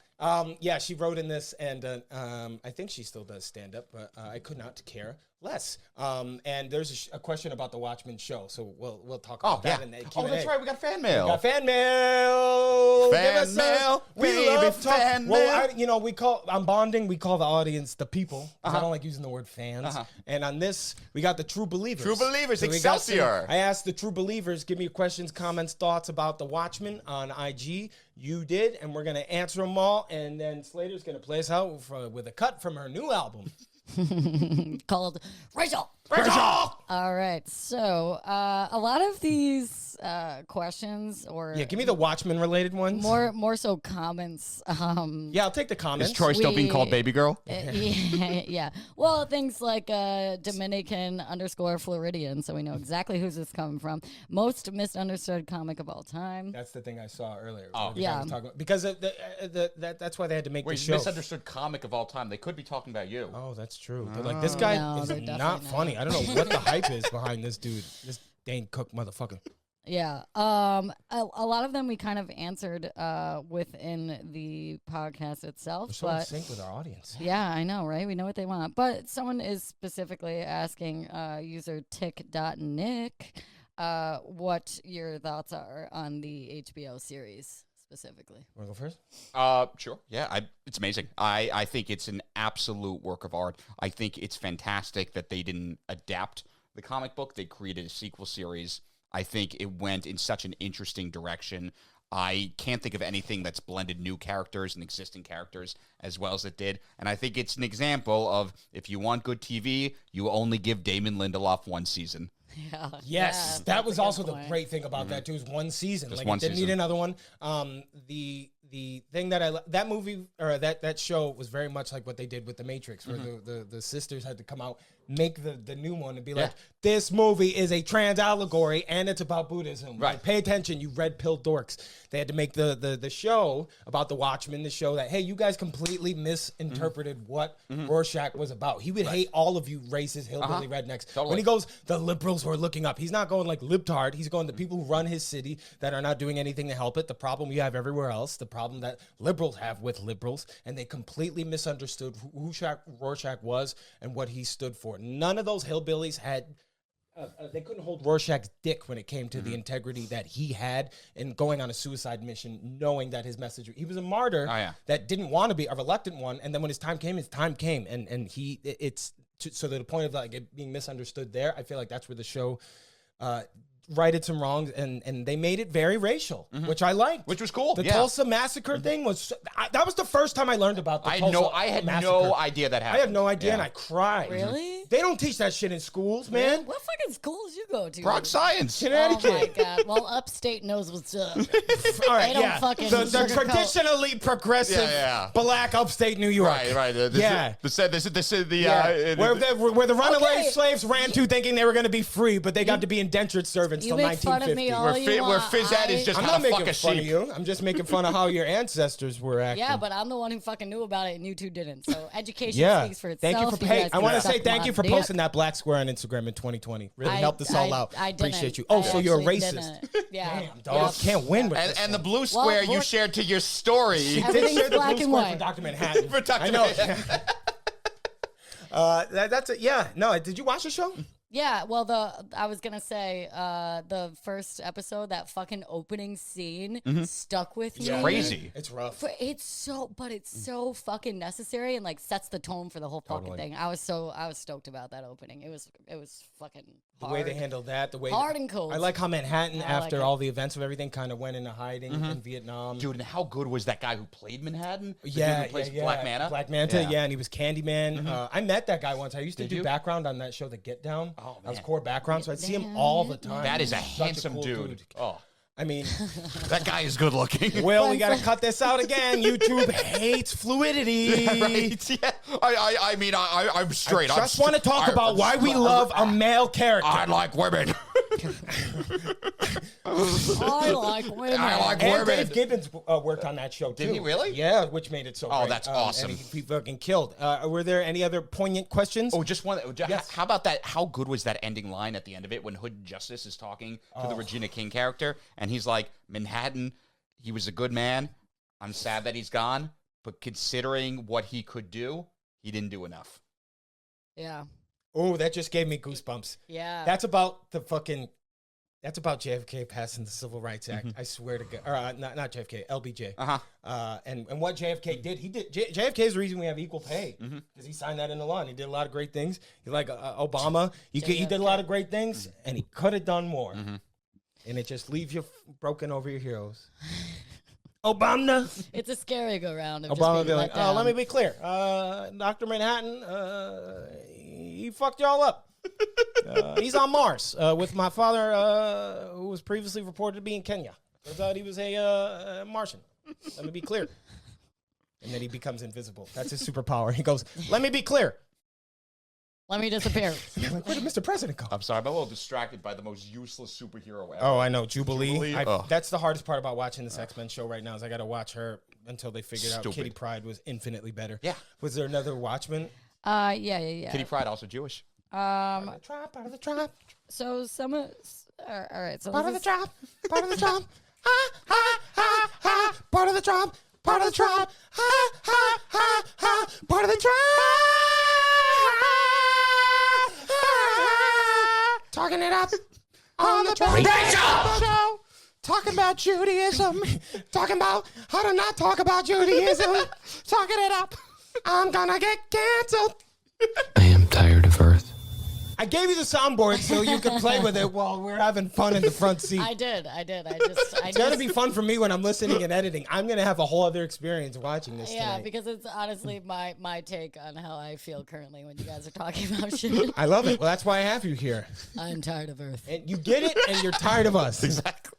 Speaker 1: Yeah, she wrote in this, and I think she still does stand up, but I could not care less. And there's a question about the Watchmen show, so we'll talk about that in the Q&A.
Speaker 2: Oh, that's right. We got fan mail.
Speaker 1: We got fan mail.
Speaker 2: Fan
Speaker 1: Give us
Speaker 2: mail.
Speaker 1: we
Speaker 2: Baby,
Speaker 1: love
Speaker 2: fan
Speaker 1: Well,
Speaker 2: mail.
Speaker 1: I'm bonding. We call the audience the people. 'Cause I don't like using the word fans. And on this, we got the true believers.
Speaker 2: True believers,
Speaker 1: we got some-
Speaker 2: Excelsior.
Speaker 1: I asked the true believers, give me your questions, comments, thoughts about the Watchmen on IG. You did, and we're gonna answer them all. And then Slater's gonna play us out with a cut from her new album.
Speaker 3: Called Rachel. All right, so a lot of these questions, or
Speaker 1: Yeah, give me the Watchmen related ones.
Speaker 3: more so comments.
Speaker 1: Yeah, I'll take the comments.
Speaker 2: Is Troy still being called baby girl?
Speaker 3: Yeah. Well, things like Dominican _ Floridian, so we know exactly who's this coming from. Most misunderstood comic of all time.
Speaker 1: That's the thing I saw earlier.
Speaker 2: Oh.
Speaker 1: The guy
Speaker 3: Yeah.
Speaker 1: was talking about- because that's why they had to make
Speaker 2: Wait,
Speaker 1: the show.
Speaker 2: misunderstood comic of all time. They could be talking about you.
Speaker 1: Oh, that's true. They're like, this guy
Speaker 3: No,
Speaker 1: is
Speaker 3: they're
Speaker 1: not
Speaker 3: definitely
Speaker 1: funny.
Speaker 3: not.
Speaker 1: I don't know what the hype is behind this dude. This Dane Cook motherfucker.
Speaker 3: Yeah. A lot of them we kind of answered within the podcast itself.
Speaker 1: We're so in
Speaker 3: but
Speaker 1: sync with our audience.
Speaker 3: yeah, I know, right? We know what they want. But someone is specifically asking user tick.nick what your thoughts are on the HBO series specifically.
Speaker 1: Want to go first?
Speaker 2: Sure. Yeah, it's amazing. I think it's an absolute work of art. I think it's fantastic that they didn't adapt the comic book. They created a sequel series. I think it went in such an interesting direction. I can't think of anything that's blended new characters and existing characters as well as it did. And I think it's an example of, if you want good TV, you only give Damon Lindelof one season.
Speaker 3: Yeah.
Speaker 1: Yes,
Speaker 3: yeah,
Speaker 1: that
Speaker 3: that's
Speaker 1: was
Speaker 3: a good
Speaker 1: also the
Speaker 3: point.
Speaker 1: great thing about that too. Is one season.
Speaker 2: Just
Speaker 1: Like
Speaker 2: one
Speaker 1: it didn't
Speaker 2: season.
Speaker 1: need another one. The thing that that movie or that show was very much like what they did with The Matrix, where the sisters had to come out, make the new one, and be like, this movie is a trans allegory and it's about Buddhism.
Speaker 2: Right.
Speaker 1: Like, pay attention, you red pill dorks. They had to make the show about the Watchmen, the show that, hey, you guys completely misinterpreted what Rorschach was about. He would hate all of you racist hillbilly rednecks.
Speaker 2: Totally.
Speaker 1: When he goes, the liberals who are looking up, he's not going like libtard. He's going the people who run his city that are not doing anything to help it. The problem you have everywhere else, the problem that liberals have with liberals, and they completely misunderstood who Rorschach was and what he stood for. None of those hillbillies had they couldn't hold Rorschach's dick when it came to the integrity that he had in going on a suicide mission, knowing that his message, he was a martyr that didn't want to be a reluctant one. And then when his time came. And so to the point of like it being misunderstood there, I feel like that's where the show righted some wrongs, and they made it very racial, which I liked.
Speaker 2: Which was cool.
Speaker 1: The
Speaker 2: Yeah.
Speaker 1: Tulsa massacre thing was, that was the first time I learned about the Tulsa
Speaker 2: I had
Speaker 1: massacre.
Speaker 2: no idea that happened.
Speaker 1: I had no idea,
Speaker 2: Yeah.
Speaker 1: and I cried.
Speaker 3: Really?
Speaker 1: They don't teach that shit in schools, man.
Speaker 3: What fucking schools you go to?
Speaker 2: Prague Science.
Speaker 3: Oh
Speaker 1: Connecticut.
Speaker 3: my god. Well, upstate knows what's up.
Speaker 1: All right,
Speaker 3: They don't
Speaker 1: yeah.
Speaker 3: fucking
Speaker 1: the
Speaker 3: sugarcoat.
Speaker 1: traditionally progressive
Speaker 2: Yeah.
Speaker 1: black upstate New York.
Speaker 2: Right. This is the
Speaker 1: where the runaway
Speaker 3: Okay.
Speaker 1: slaves ran to thinking they were going to be free, but they got to be indentured servants
Speaker 3: You
Speaker 1: till
Speaker 3: make fun of
Speaker 1: 1950.
Speaker 3: me all you
Speaker 2: where
Speaker 3: want.
Speaker 2: phys ed is just
Speaker 1: I'm
Speaker 2: how
Speaker 1: not
Speaker 2: to
Speaker 1: making
Speaker 2: fuck a
Speaker 1: fun of
Speaker 2: sheep.
Speaker 1: you. I'm just making fun of how your ancestors were acting.
Speaker 3: Yeah, but I'm the one who fucking knew about it and you two didn't. So education
Speaker 1: Yeah.
Speaker 3: speaks for itself.
Speaker 1: Thank you for
Speaker 3: guys
Speaker 1: I
Speaker 3: can
Speaker 1: want to
Speaker 3: suck
Speaker 1: say thank
Speaker 3: my
Speaker 1: you for
Speaker 3: dick.
Speaker 1: posting that black square on Instagram in 2020. Really helped us all out.
Speaker 3: I didn't.
Speaker 1: Appreciate you. Oh, so you're a
Speaker 3: actually
Speaker 1: racist.
Speaker 3: didn't. Yeah.
Speaker 1: Damn, dog. Can't win with this
Speaker 2: And the
Speaker 1: one.
Speaker 2: blue square you
Speaker 3: Rorsch-
Speaker 2: shared to your story.
Speaker 1: She did
Speaker 3: Everything's
Speaker 1: share the
Speaker 3: black
Speaker 1: blue
Speaker 3: and
Speaker 1: square
Speaker 3: white.
Speaker 1: for Dr. Manhattan.
Speaker 2: For Dr.
Speaker 1: I know.
Speaker 2: Manhattan.
Speaker 1: That's it. Yeah. No, did you watch the show?
Speaker 3: Yeah, well, I was gonna say the first episode, that fucking opening scene stuck with me.
Speaker 2: It's crazy.
Speaker 1: It's rough.
Speaker 3: It's so fucking necessary and like sets the tone for the whole fucking
Speaker 1: Totally.
Speaker 3: thing. I was stoked about that opening. It was fucking
Speaker 1: The
Speaker 3: hard.
Speaker 1: way they handled that, the way
Speaker 3: Hard and cold.
Speaker 1: I like how Manhattan,
Speaker 3: I like
Speaker 1: after
Speaker 3: it.
Speaker 1: all the events of everything, kind of went into hiding in Vietnam.
Speaker 2: Dude, and how good was that guy who played Manhattan? The dude
Speaker 1: Yeah,
Speaker 2: who plays
Speaker 1: yeah,
Speaker 2: Black Manta?
Speaker 1: Black Manta, yeah, and he was Candyman. I met that guy once. I used to
Speaker 2: Did
Speaker 1: do
Speaker 2: you?
Speaker 1: background on that show, The Get Down.
Speaker 2: Oh,
Speaker 1: I was
Speaker 2: man.
Speaker 1: core background, so I'd see him all the time.
Speaker 2: That is a
Speaker 1: Such
Speaker 2: handsome
Speaker 1: cool
Speaker 2: dude. Oh,
Speaker 1: I mean,
Speaker 2: that guy is good looking.
Speaker 1: Will, we got to cut this out again. YouTube hates fluidity.
Speaker 2: Right? Yeah. I mean, I'm straight.
Speaker 1: I just want to talk about why we love a male character.
Speaker 2: I like women.
Speaker 3: I like women.
Speaker 2: I like
Speaker 1: And
Speaker 2: women.
Speaker 1: Dave Gibbons worked on that show, too.
Speaker 2: Did he really?
Speaker 1: Yeah, which made it so
Speaker 2: Oh,
Speaker 1: great.
Speaker 2: that's
Speaker 1: And
Speaker 2: awesome.
Speaker 1: he fucking killed. Were there any other poignant questions?
Speaker 2: Oh, just one.
Speaker 1: Yes.
Speaker 2: How about that? How good was that ending line at the end of it when Hood Justice is talking to the Regina King character, and he's like, "Manhattan, he was a good man. I'm sad that he's gone, but considering what he could do, he didn't do enough."
Speaker 3: Yeah.
Speaker 1: Oh, that just gave me goosebumps.
Speaker 3: Yeah.
Speaker 1: That's about JFK passing the Civil Rights Act. I swear to God. Or, not JFK, LBJ.
Speaker 2: Uh-huh.
Speaker 1: And what JFK did, JFK is the reason we have equal pay because he signed that into law and he did a lot of great things. He like Obama, he did a lot of great things and he could have done more. And it just leaves you broken over your heroes. Obama.
Speaker 3: It's a scary go round.
Speaker 1: Obama be like, oh, let me be clear. Dr. Manhattan, he fucked y'all up. He's on Mars with my father, who was previously reported to be in Kenya. Turns out he was a Martian. Let me be clear. And then he becomes invisible. That's his superpower. He goes, let me be clear.
Speaker 3: Let me disappear.
Speaker 1: Like, where did Mr. President go?
Speaker 2: I'm sorry, I'm a little distracted by the most useless superhero ever.
Speaker 1: Oh, I know. Jubilee.
Speaker 2: Ugh.
Speaker 1: That's the hardest part about watching this X-Men show right now is I got to watch her until they figured out
Speaker 2: Stupid.
Speaker 1: Kitty Pryde was infinitely better.
Speaker 2: Yeah.
Speaker 1: Was there another Watchmen?
Speaker 3: Yeah.
Speaker 2: Kitty Pryde, also Jewish.
Speaker 1: Part of the tribe.
Speaker 3: So some of, all right. So
Speaker 1: Part of
Speaker 3: this
Speaker 1: the
Speaker 3: is-
Speaker 1: tribe. Part of the tribe. Ha, ha, ha, ha. Part of the tribe. Part of the tribe. Ha, ha, ha, ha. Part of the tribe. Talking it up on the tribe. Show. Talking about Judaism. Talking about how to not talk about Judaism. Talking it up. I'm gonna get canceled.
Speaker 6: I am tired of Earth.
Speaker 1: I gave you the soundboard so you could play with it while we're having fun in the front seat.
Speaker 3: I did.
Speaker 1: It's gonna be fun for me when I'm listening and editing. I'm gonna have a whole other experience watching this
Speaker 3: Yeah,
Speaker 1: tonight.
Speaker 3: because it's honestly my take on how I feel currently when you guys are talking about shit.
Speaker 1: I love it. Well, that's why I have you here.
Speaker 3: I'm tired of Earth.
Speaker 1: And you get it, and you're tired of us.
Speaker 2: Exactly.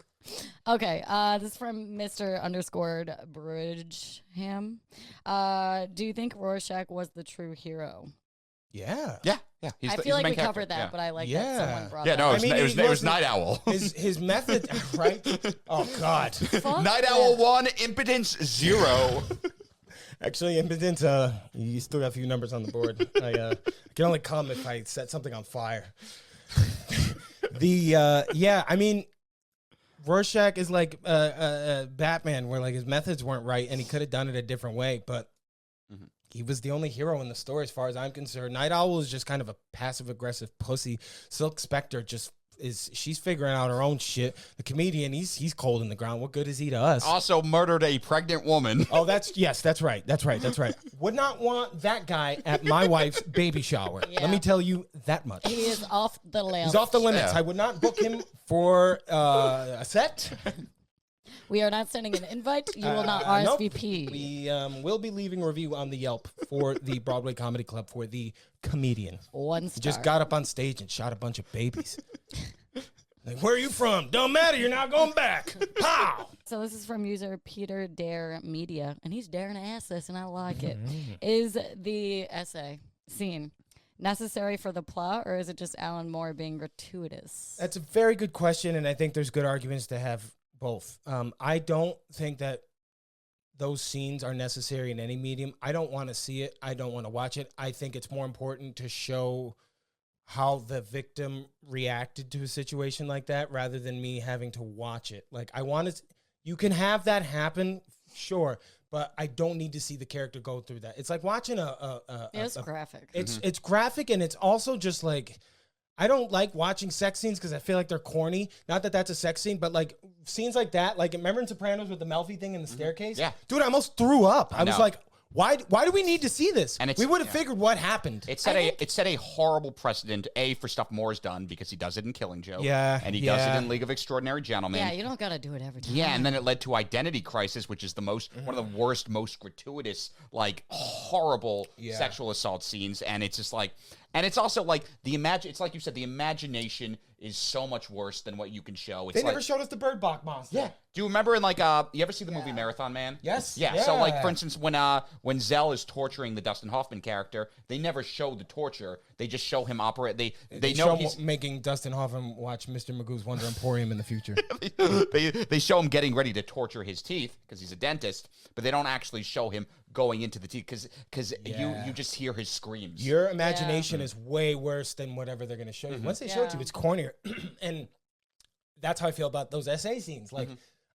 Speaker 3: Okay, this is from Mr. Underscored Bridgeham. Do you think Rorschach was the true hero?
Speaker 1: Yeah.
Speaker 2: Yeah. He's
Speaker 3: I
Speaker 2: the
Speaker 3: feel like
Speaker 2: main
Speaker 3: we
Speaker 2: character.
Speaker 3: covered that,
Speaker 2: Yeah.
Speaker 3: but I like
Speaker 1: Yeah.
Speaker 3: that someone brought
Speaker 2: Yeah,
Speaker 3: that
Speaker 2: no,
Speaker 3: up.
Speaker 2: it was,
Speaker 1: I mean,
Speaker 2: it was,
Speaker 1: he
Speaker 2: it was
Speaker 1: wasn't-
Speaker 2: Night Owl.
Speaker 1: His method, right? Oh God.
Speaker 3: Fuck
Speaker 2: Night
Speaker 3: that.
Speaker 2: Owl 1, Impotence 0.
Speaker 1: Actually, impotent. You still got a few numbers on the board. I can only come if I set something on fire. Yeah, I mean, Rorschach is like Batman, where like his methods weren't right, and he could have done it a different way, but he was the only hero in the story, as far as I'm concerned. Night Owl is just kind of a passive aggressive pussy. Silk Spectre she's figuring out her own shit. The comedian, he's cold in the ground. What good is he to us?
Speaker 2: Also murdered a pregnant woman.
Speaker 1: Oh, that's right. Would not want that guy at my wife's baby shower.
Speaker 3: Yeah.
Speaker 1: Let me tell you that much.
Speaker 3: He is off the limits.
Speaker 1: He's off the limits.
Speaker 2: Yeah.
Speaker 1: I would not book him for a set.
Speaker 3: We are not sending an invite. You will not
Speaker 1: Nope.
Speaker 3: RSVP.
Speaker 1: We will be leaving a review on the Yelp for the Broadway Comedy Club for the comedian.
Speaker 3: 1 star.
Speaker 1: He just got up on stage and shot a bunch of babies. Like, where are you from? Don't matter. You're not going back. Pow!
Speaker 3: So this is from user Peter Dare Media, and he's daring to ask this, and I like it. Is the essay scene necessary for the plot, or is it just Alan Moore being gratuitous?
Speaker 1: That's a very good question, and I think there's good arguments to have both. I don't think that those scenes are necessary in any medium. I don't want to see it. I don't want to watch it. I think it's more important to show how the victim reacted to a situation like that rather than me having to watch it. Like, I want to, you can have that happen, sure, but I don't need to see the character go through that. It's like watching
Speaker 3: It's graphic.
Speaker 1: It's graphic, and it's also just like, I don't like watching sex scenes because I feel like they're corny. Not that that's a sex scene, but like scenes like that, like remember in Sopranos with the Melfi thing in the staircase?
Speaker 2: Yeah.
Speaker 1: Dude, I almost threw up. I was
Speaker 2: know.
Speaker 1: like, why do we need to see this?
Speaker 2: And
Speaker 1: we would have figured what happened.
Speaker 2: It set a horrible precedent, for stuff Moore's done, because he does it in Killing Joke.
Speaker 1: Yeah,
Speaker 2: And he does it in League of Extraordinary Gentlemen.
Speaker 3: Yeah, you don't got to do it every time.
Speaker 2: Yeah, and then it led to Identity Crisis, which is the one of the worst, most gratuitous, like horrible sexual assault scenes. And it's just like, and it's also like it's like you said, the imagination is so much worse than what you can show. It's
Speaker 1: They
Speaker 2: like,
Speaker 1: never showed us the Bird Box monster.
Speaker 2: Yeah. Do you remember in like you ever see the movie Marathon Man?
Speaker 1: Yes.
Speaker 2: Yeah. So like for instance, when Zell is torturing the Dustin Hoffman character, they never show the torture. They just show him operate. They know
Speaker 1: show
Speaker 2: he's
Speaker 1: making Dustin Hoffman watch Mr. Magoo's Wonder Emporium in the future.
Speaker 2: they show him getting ready to torture his teeth because he's a dentist, but they don't actually show him going into the teeth because you just hear his screams.
Speaker 1: Your imagination is way worse than whatever they're going to show you. Once they show it to you, it's cornier. And that's how I feel about those SA scenes. Like,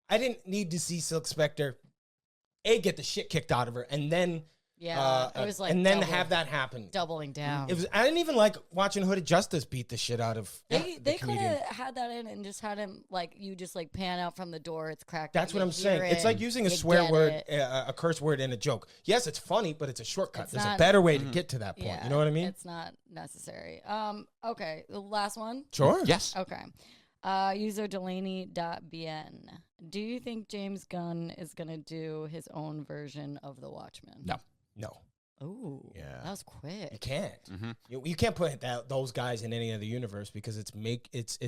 Speaker 1: I didn't need to see Silk Spectre, get the shit kicked out of her, and then...
Speaker 3: it was like
Speaker 1: and then have that happen.
Speaker 3: Doubling down.
Speaker 1: It was. I didn't even like watching Hooded Justice beat the shit out of.
Speaker 3: They
Speaker 1: the
Speaker 3: could
Speaker 1: comedian.
Speaker 3: have had that in and just had him like you just like pan out from the door. It's cracked.
Speaker 1: That's
Speaker 3: you
Speaker 1: what I'm
Speaker 3: hear
Speaker 1: saying.
Speaker 3: it,
Speaker 1: It's like using a
Speaker 3: you
Speaker 1: swear
Speaker 3: get
Speaker 1: word,
Speaker 3: it.
Speaker 1: a curse word in a joke. Yes, it's funny, but it's a shortcut.
Speaker 3: It's
Speaker 1: There's a
Speaker 3: not-
Speaker 1: better way to get to that point.
Speaker 3: Yeah,
Speaker 1: You know what I mean?
Speaker 3: It's not necessary. Okay, the last one.
Speaker 1: Sure.
Speaker 2: Yes.
Speaker 3: Okay. User Delaney.bn. Do you think James Gunn is gonna do his own version of The Watchmen?
Speaker 2: No.
Speaker 1: No.
Speaker 3: Oh,
Speaker 1: Yeah.
Speaker 3: that was
Speaker 1: You
Speaker 3: quick.
Speaker 1: can't. You can't put those guys in any other universe because it's a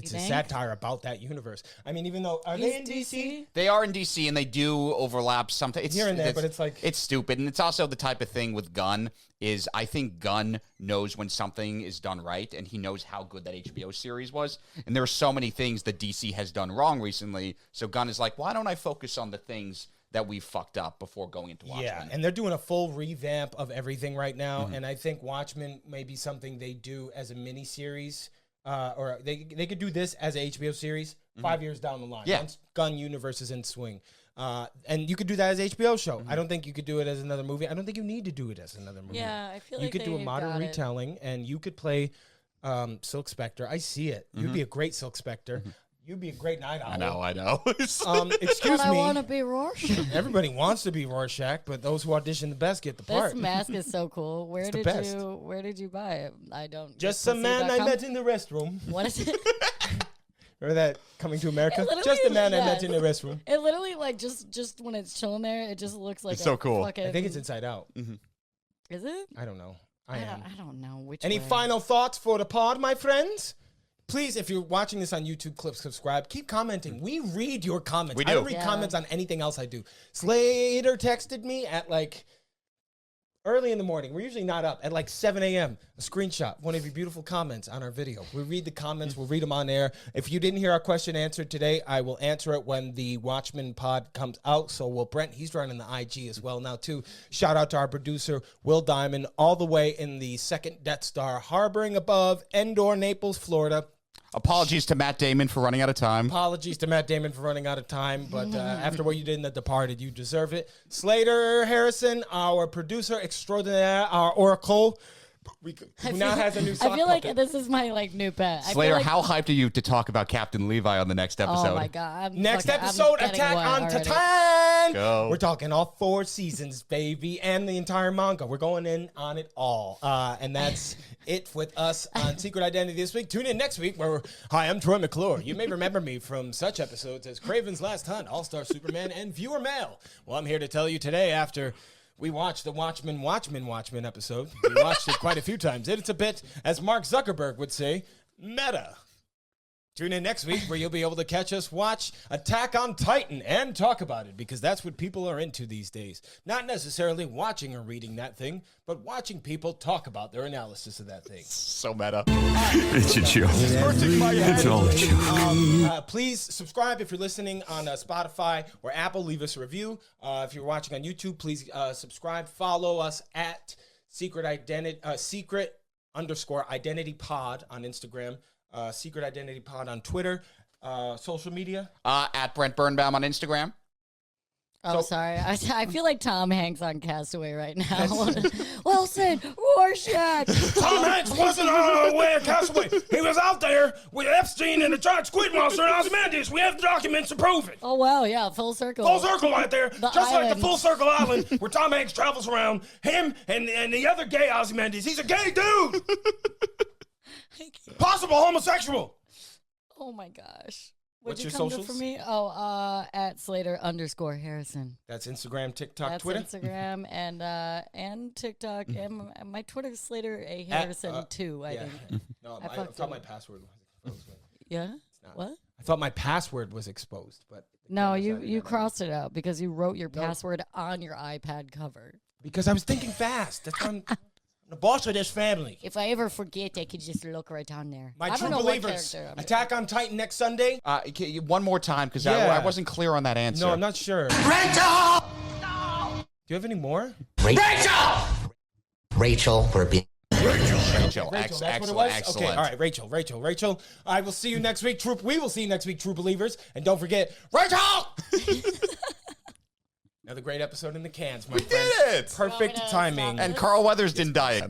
Speaker 3: think?
Speaker 1: satire about that universe. I mean, even though are they in DC?
Speaker 2: They are in DC and they do overlap something. It's
Speaker 1: Here and there, but it's like-
Speaker 2: it's stupid, and it's also the type of thing with Gunn is I think Gunn knows when something is done right, and he knows how good that HBO series was. And there are so many things that DC has done wrong recently, so Gunn is like, why don't I focus on the things that we fucked up before going into Watchmen?
Speaker 1: Yeah, and they're doing a full revamp of everything right now, and I think Watchmen may be something they do as a mini series, or they could do this as a HBO series 5 years down the line.
Speaker 2: Yeah.
Speaker 1: Once Gun universe is in swing, and you could do that as HBO show. I don't think you could do it as another movie. I don't think you need to do it as another movie.
Speaker 3: Yeah, I feel
Speaker 1: you
Speaker 3: like
Speaker 1: could do a
Speaker 3: they
Speaker 1: modern
Speaker 3: got it.
Speaker 1: retelling, and you could play Silk Spectre. I see it. You'd be a great Silk Spectre. You'd be a great Night Owl.
Speaker 2: I know.
Speaker 1: Excuse
Speaker 3: But I want
Speaker 1: me.
Speaker 3: to be Rorschach.
Speaker 1: Everybody wants to be Rorschach, but those who audition the best get the
Speaker 3: This
Speaker 1: part.
Speaker 3: mask is so cool. Where
Speaker 1: the
Speaker 3: did
Speaker 1: best.
Speaker 3: where did you buy it? I don't.
Speaker 1: Just some man I met in the restroom.
Speaker 3: What is it?
Speaker 1: Remember that Coming to America?
Speaker 3: It literally
Speaker 1: Just the man
Speaker 3: is,
Speaker 1: I met
Speaker 3: yeah.
Speaker 1: in the restroom.
Speaker 3: It literally like just when it's chilling there, it just looks like
Speaker 2: It's so cool.
Speaker 3: Fucking,
Speaker 1: I think it's Inside Out.
Speaker 3: Is it?
Speaker 1: I don't know.
Speaker 3: I
Speaker 1: am.
Speaker 3: don't know which.
Speaker 1: Any
Speaker 3: way.
Speaker 1: final thoughts for the pod, my friends? Please, if you're watching this on YouTube, clip subscribe. Keep commenting. We read your comments.
Speaker 2: We
Speaker 1: I
Speaker 2: do.
Speaker 1: don't read
Speaker 3: Yeah.
Speaker 1: comments on anything else I do. Slater texted me at like early in the morning. We're usually not up at like 7 a.m. A screenshot, one of your beautiful comments on our video. We read the comments. We'll read them on air. If you didn't hear our question answered today, I will answer it when the Watchmen pod comes out. So will Brent. He's running the IG as well now too. Shout out to our producer, Will Diamond, all the way in the second Death Star, harboring above Endor, Naples, Florida.
Speaker 2: Apologies to Matt Damon for running out of time.
Speaker 1: Apologies to Matt Damon for running out of time, but after what you did in The Departed, you deserve it. Slater Harrison, our producer extraordinaire, our oracle, who now has a new sock
Speaker 3: I feel like
Speaker 1: puppet.
Speaker 3: this is my like new pet. I feel
Speaker 2: Slater,
Speaker 3: like,
Speaker 2: how hyped are you to talk about Captain Levi on the next episode?
Speaker 3: Oh my god!
Speaker 1: Next
Speaker 3: I'm
Speaker 1: episode,
Speaker 3: getting
Speaker 1: Attack
Speaker 3: wet
Speaker 1: on
Speaker 3: already.
Speaker 1: Titan.
Speaker 2: Go.
Speaker 1: We're talking all 4 seasons, baby, and the entire manga. We're going in on it all. And that's it with us on Secret Identity this week. Tune in next week where hi, I'm Troy McClure. You may remember me from such episodes as Craven's Last Hunt, All-Star Superman, and Viewer Mail. Well, I'm here to tell you today after we watched the Watchmen episode. We watched it quite a few times. It's a bit, as Mark Zuckerberg would say, meta. Tune in next week where you'll be able to catch us watch Attack on Titan and talk about it because that's what people are into these days. Not necessarily watching or reading that thing, but watching people talk about their analysis of that thing.
Speaker 2: So meta.
Speaker 6: It's a joke. It's all a joke.
Speaker 1: Please subscribe if you're listening on Spotify or Apple. Leave us a review. If you're watching on YouTube, please subscribe. Follow us at Secret _identity pod on Instagram, secret identity pod on Twitter, social media.
Speaker 2: At Brent Birnbaum on Instagram.
Speaker 3: Oh, sorry. I feel like Tom Hanks on Castaway right now. Wilson, Rorschach.
Speaker 1: Tom Hanks wasn't on the way of Castaway. He was out there with Epstein and the giant squid monster and Ozymandias. We have the documents to prove it.
Speaker 3: Oh, wow, yeah, full circle.
Speaker 1: Full circle right there. Just like
Speaker 3: island.
Speaker 1: the Full Circle Island where Tom Hanks travels around. Him and the other gay Ozymandias. He's a gay dude. Possible homosexual.
Speaker 3: Oh, my gosh.
Speaker 1: What's
Speaker 3: Would you
Speaker 1: your
Speaker 3: come
Speaker 1: socials?
Speaker 3: For me? Oh, at Slater_Harrison.
Speaker 1: That's Instagram, TikTok,
Speaker 3: That's
Speaker 1: Twitter.
Speaker 3: Instagram and TikTok. And my Twitter's Slater A. Harrison 2, I think.
Speaker 1: No,
Speaker 3: I
Speaker 1: I
Speaker 3: fucked
Speaker 1: thought
Speaker 3: it
Speaker 1: my
Speaker 3: up.
Speaker 1: password was exposed.
Speaker 3: Yeah?
Speaker 1: not.
Speaker 3: What?
Speaker 1: I thought my password was exposed, but
Speaker 3: No, you crossed it out because you wrote your password on your iPad cover.
Speaker 1: because I was thinking fast. That's why I'm the boss of this family.
Speaker 3: If I ever forget, I could just look right on there.
Speaker 1: My
Speaker 3: I
Speaker 1: true
Speaker 3: don't know
Speaker 1: believers.
Speaker 3: what character I'm
Speaker 1: Attack on Titan next Sunday.
Speaker 2: One more time, because
Speaker 1: Yeah.
Speaker 2: I wasn't clear on that answer.
Speaker 1: No, I'm not sure.
Speaker 4: Rachel!
Speaker 1: Do you have any more?
Speaker 4: Rachel, we're being...
Speaker 2: Rachel,
Speaker 1: Rachel, that's what it
Speaker 2: excellent,
Speaker 1: was?
Speaker 2: excellent.
Speaker 1: Okay, all right, Rachel. I will see you next week, Troop. We will see you next week, True Believers. And don't forget, Rachel! Another great episode in the cans, my friends.
Speaker 2: did it!
Speaker 1: Perfect
Speaker 3: Well, we
Speaker 1: timing.
Speaker 3: gotta
Speaker 2: And Carl Weathers didn't die.